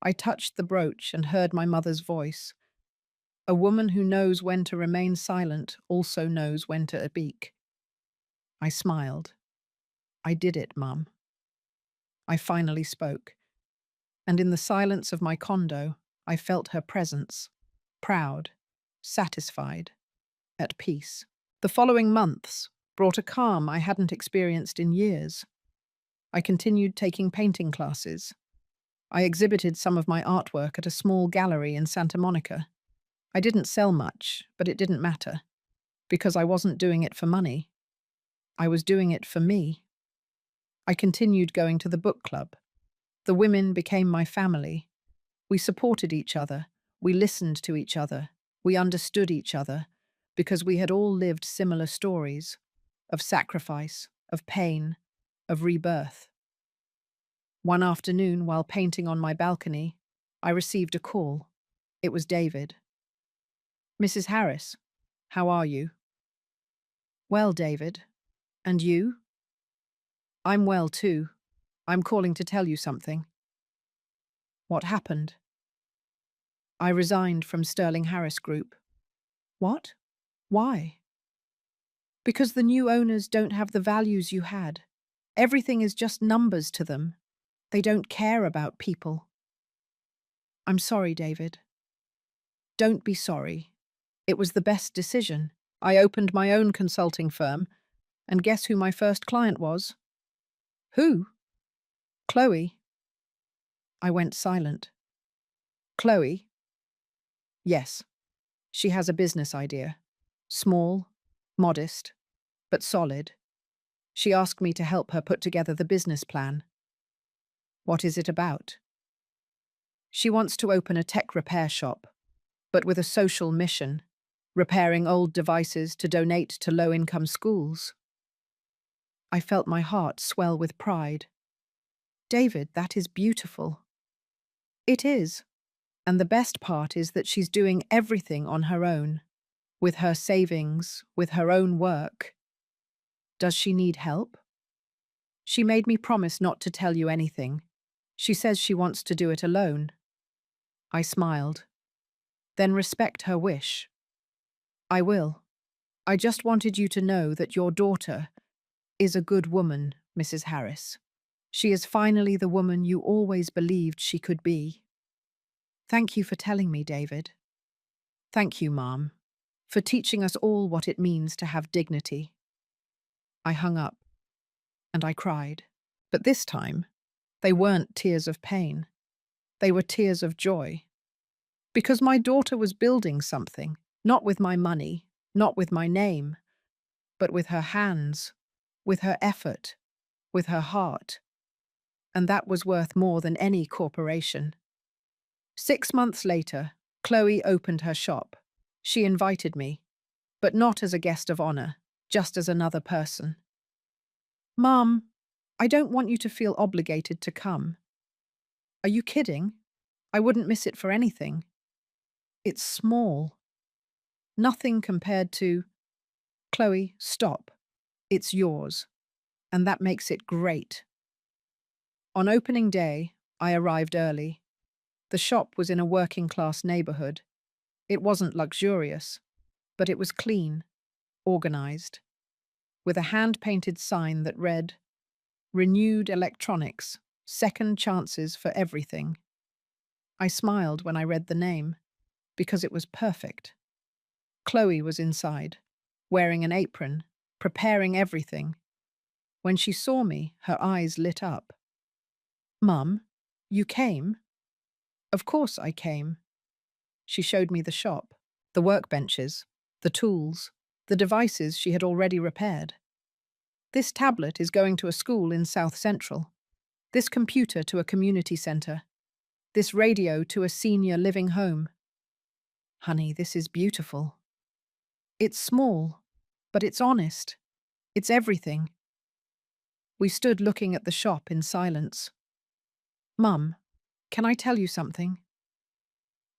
A: I touched the brooch and heard my mother's voice. A woman who knows when to remain silent also knows when to speak. I smiled. I did it, Mum. I finally spoke, and in the silence of my condo, I felt her presence, proud, satisfied, at peace. The following months brought a calm I hadn't experienced in years. I continued taking painting classes. I exhibited some of my artwork at a small gallery in Santa Monica. I didn't sell much, but it didn't matter, because I wasn't doing it for money. I was doing it for me. I continued going to the book club. The women became my family. We supported each other. We listened to each other. We understood each other, because we had all lived similar stories of sacrifice, of pain, of rebirth. One afternoon, while painting on my balcony, I received a call. It was David. "Mrs. Harris, how are you?" "Well, David. And you?" "I'm well, too. I'm calling to tell you something." "What happened?" "I resigned from Sterling Harris Group." "What? Why?" "Because the new owners don't have the values you had. Everything is just numbers to them. They don't care about people." "I'm sorry, David." "Don't be sorry. It was the best decision. I opened my own consulting firm, and guess who my first client was?" "Who?" "Chloe." I went silent. "Chloe?" "Yes. She has a business idea. Small, modest, but solid. She asked me to help her put together the business plan." "What is it about?" "She wants to open a tech repair shop, but with a social mission, repairing old devices to donate to low-income schools." I felt my heart swell with pride. "David, that is beautiful." "It is. And the best part is that she's doing everything on her own, with her savings, with her own work." "Does she need help?" "She made me promise not to tell you anything. She says she wants to do it alone." I smiled. "Then respect her wish." "I will. I just wanted you to know that your daughter is a good woman, Mrs. Harris. She is finally the woman you always believed she could be." "Thank you for telling me, David." "Thank you, Mom, for teaching us all what it means to have dignity." I hung up, and I cried. But this time, they weren't tears of pain. They were tears of joy. Because my daughter was building something, not with my money, not with my name, but with her hands, with her effort, with her heart. And that was worth more than any corporation. 6 months later, Chloe opened her shop. She invited me, but not as a guest of honor, just as another person. "Mom, I don't want you to feel obligated to come." "Are you kidding? I wouldn't miss it for anything." "It's small. Nothing compared to—" "Chloe, stop. It's yours. And that makes it great." On opening day, I arrived early. The shop was in a working-class neighborhood. It wasn't luxurious, but it was clean, organized, with a hand-painted sign that read, "Renewed Electronics, Second Chances for Everything." I smiled when I read the name, because it was perfect. Chloe was inside, wearing an apron, preparing everything. When she saw me, her eyes lit up. "Mum, you came?" "Of course I came." She showed me the shop, the workbenches, the tools, the devices she had already repaired. "This tablet is going to a school in South Central. This computer to a community centre. This radio to a senior living home. Honey, this is beautiful. It's small, but it's honest. It's everything." We stood looking at the shop in silence. "Mum, can I tell you something?"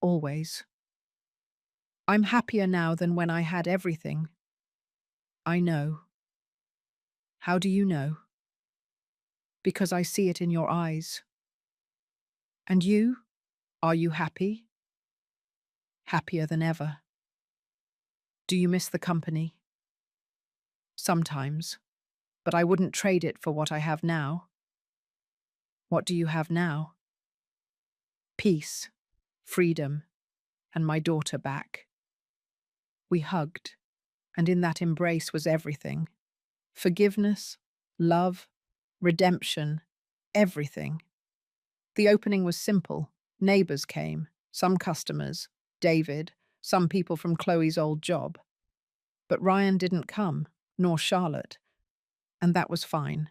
A: "Always." "I'm happier now than when I had everything." "I know." "How do you know?" "Because I see it in your eyes." "And you? Are you happy?" "Happier than ever." "Do you miss the company?" "Sometimes, but I wouldn't trade it for what I have now." "What do you have now?" "Peace, freedom, and my daughter back." We hugged, and in that embrace was everything. Forgiveness, love, redemption, everything. The opening was simple. Neighbours came, some customers, David, some people from Chloe's old job. But Ryan didn't come, nor Charlotte, and that was fine.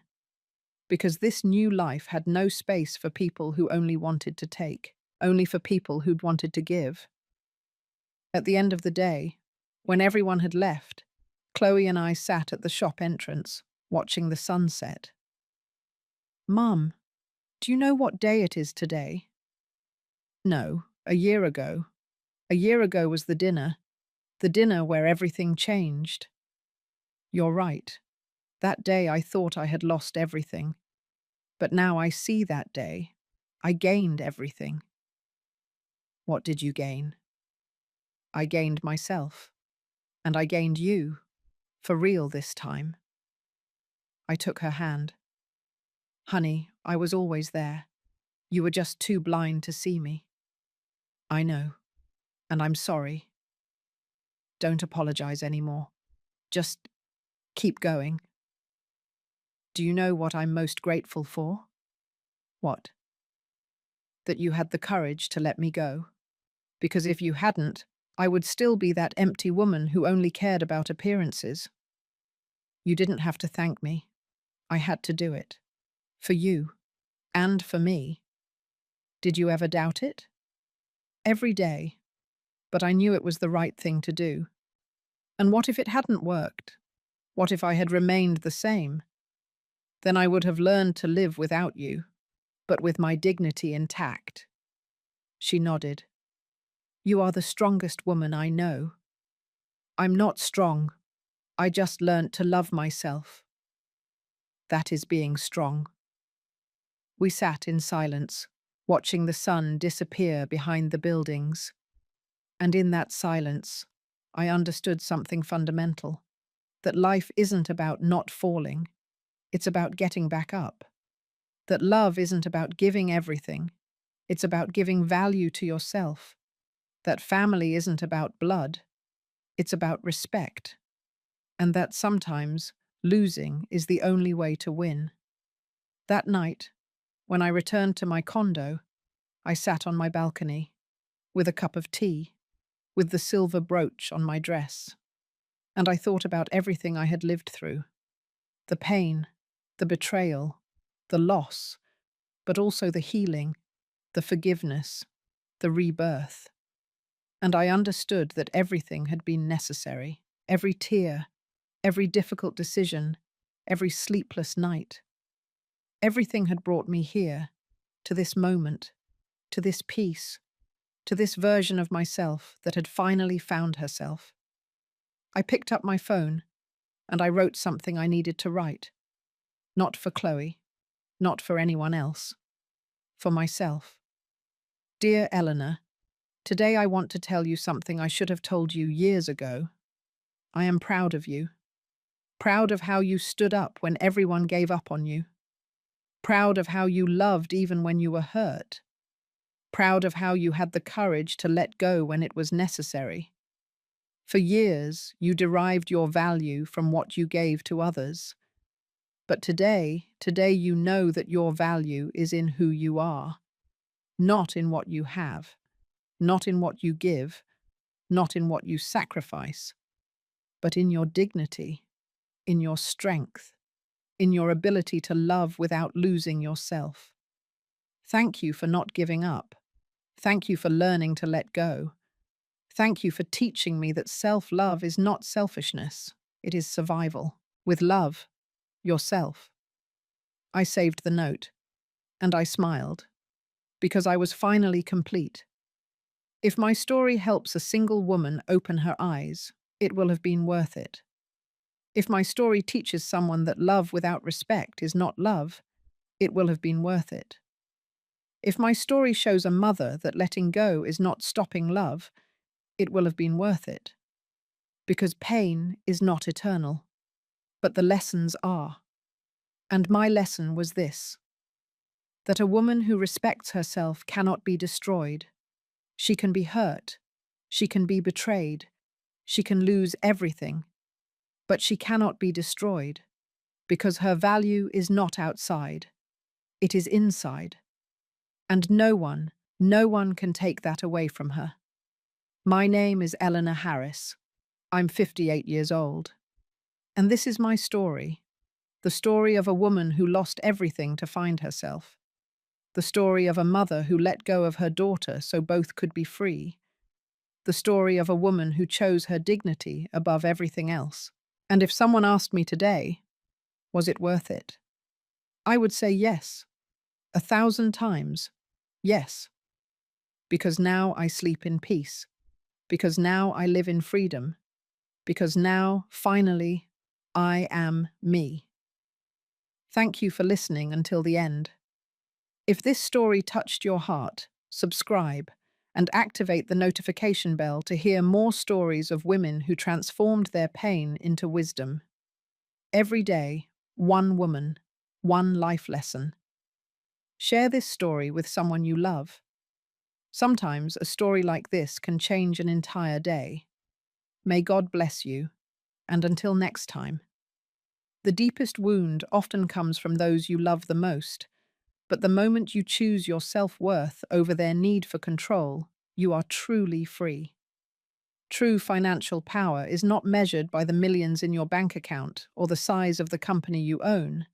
A: Because this new life had no space for people who only wanted to take, only for people who'd wanted to give. At the end of the day, when everyone had left, Chloe and I sat at the shop entrance, watching the sunset. "Mum, do you know what day it is today?" "No, a year ago. A year ago was the dinner where everything changed." "You're right. That day I thought I had lost everything. But now I see that day. I gained everything." "What did you gain?" "I gained myself. And I gained you. For real this time." I took her hand. "Honey, I was always there. You were just too blind to see me." "I know. And I'm sorry." "Don't apologize anymore. Just keep going." "Do you know what I'm most grateful for?" "What?" "That you had the courage to let me go. Because if you hadn't, I would still be that empty woman who only cared about appearances." "You didn't have to thank me. I had to do it. For you. And for me." "Did you ever doubt it?" "Every day. But I knew it was the right thing to do. And what if it hadn't worked? What if I had remained the same? Then I would have learned to live without you, but with my dignity intact." She nodded. "You are the strongest woman I know." "I'm not strong. I just learnt to love myself." "That is being strong." We sat in silence, watching the sun disappear behind the buildings. And in that silence, I understood something fundamental. That life isn't about not falling. It's about getting back up. That love isn't about giving everything. It's about giving value to yourself. That family isn't about blood. It's about respect. And that sometimes losing is the only way to win. That night, when I returned to my condo, I sat on my balcony, with a cup of tea, with the silver brooch on my dress, and I thought about everything I had lived through. The pain, the betrayal, the loss, but also the healing, the forgiveness, the rebirth. And I understood that everything had been necessary, every tear, every difficult decision, every sleepless night. Everything had brought me here, to this moment, to this peace, to this version of myself that had finally found herself. I picked up my phone, and I wrote something I needed to write. Not for Chloe, not for anyone else. For myself. "Dear Eleanor, today I want to tell you something I should have told you years ago. I am proud of you. Proud of how you stood up when everyone gave up on you. Proud of how you loved even when you were hurt. Proud of how you had the courage to let go when it was necessary. For years, you derived your value from what you gave to others. But today you know that your value is in who you are, not in what you have, not in what you give, not in what you sacrifice, but in your dignity, in your strength, in your ability to love without losing yourself. Thank you for not giving up. Thank you for learning to let go. Thank you for teaching me that self-love is not selfishness, it is survival. With love, yourself. I saved the note, and I smiled, because I was finally complete. If my story helps a single woman open her eyes, it will have been worth it. If my story teaches someone that love without respect is not love, it will have been worth it. If my story shows a mother that letting go is not stopping love, it will have been worth it. Because pain is not eternal, but the lessons are. And my lesson was this: that a woman who respects herself cannot be destroyed. She can be hurt, she can be betrayed, she can lose everything, but she cannot be destroyed, because her value is not outside, it is inside. And no one can take that away from her. My name is Eleanor Harris. I'm 58 years old. And this is my story. The story of a woman who lost everything to find herself. The story of a mother who let go of her daughter so both could be free. The story of a woman who chose her dignity above everything else. And if someone asked me today, was it worth it? I would say yes. 1,000 times. Yes. Because now I sleep in peace. Because now I live in freedom. Because now, finally, I am me. Thank you for listening until the end. If this story touched your heart, subscribe and activate the notification bell to hear more stories of women who transformed their pain into wisdom. Every day, one woman, one life lesson. Share this story with someone you love. Sometimes a story like this can change an entire day. May God bless you, and until next time. The deepest wound often comes from those you love the most, but the moment you choose your self-worth over their need for control, you are truly free. True financial power is not measured by the millions in your bank account or the size of the company you own,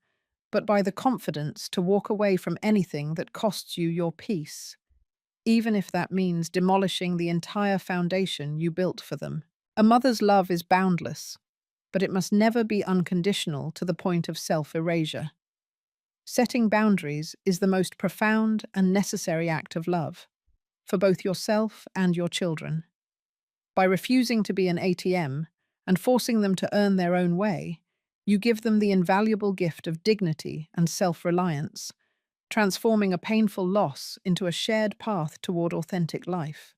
A: but by the confidence to walk away from anything that costs you your peace, even if that means demolishing the entire foundation you built for them. A mother's love is boundless, but it must never be unconditional to the point of self-erasure. Setting boundaries is the most profound and necessary act of love, for both yourself and your children. By refusing to be an ATM and forcing them to earn their own way, you give them the invaluable gift of dignity and self-reliance, transforming a painful loss into a shared path toward authentic life.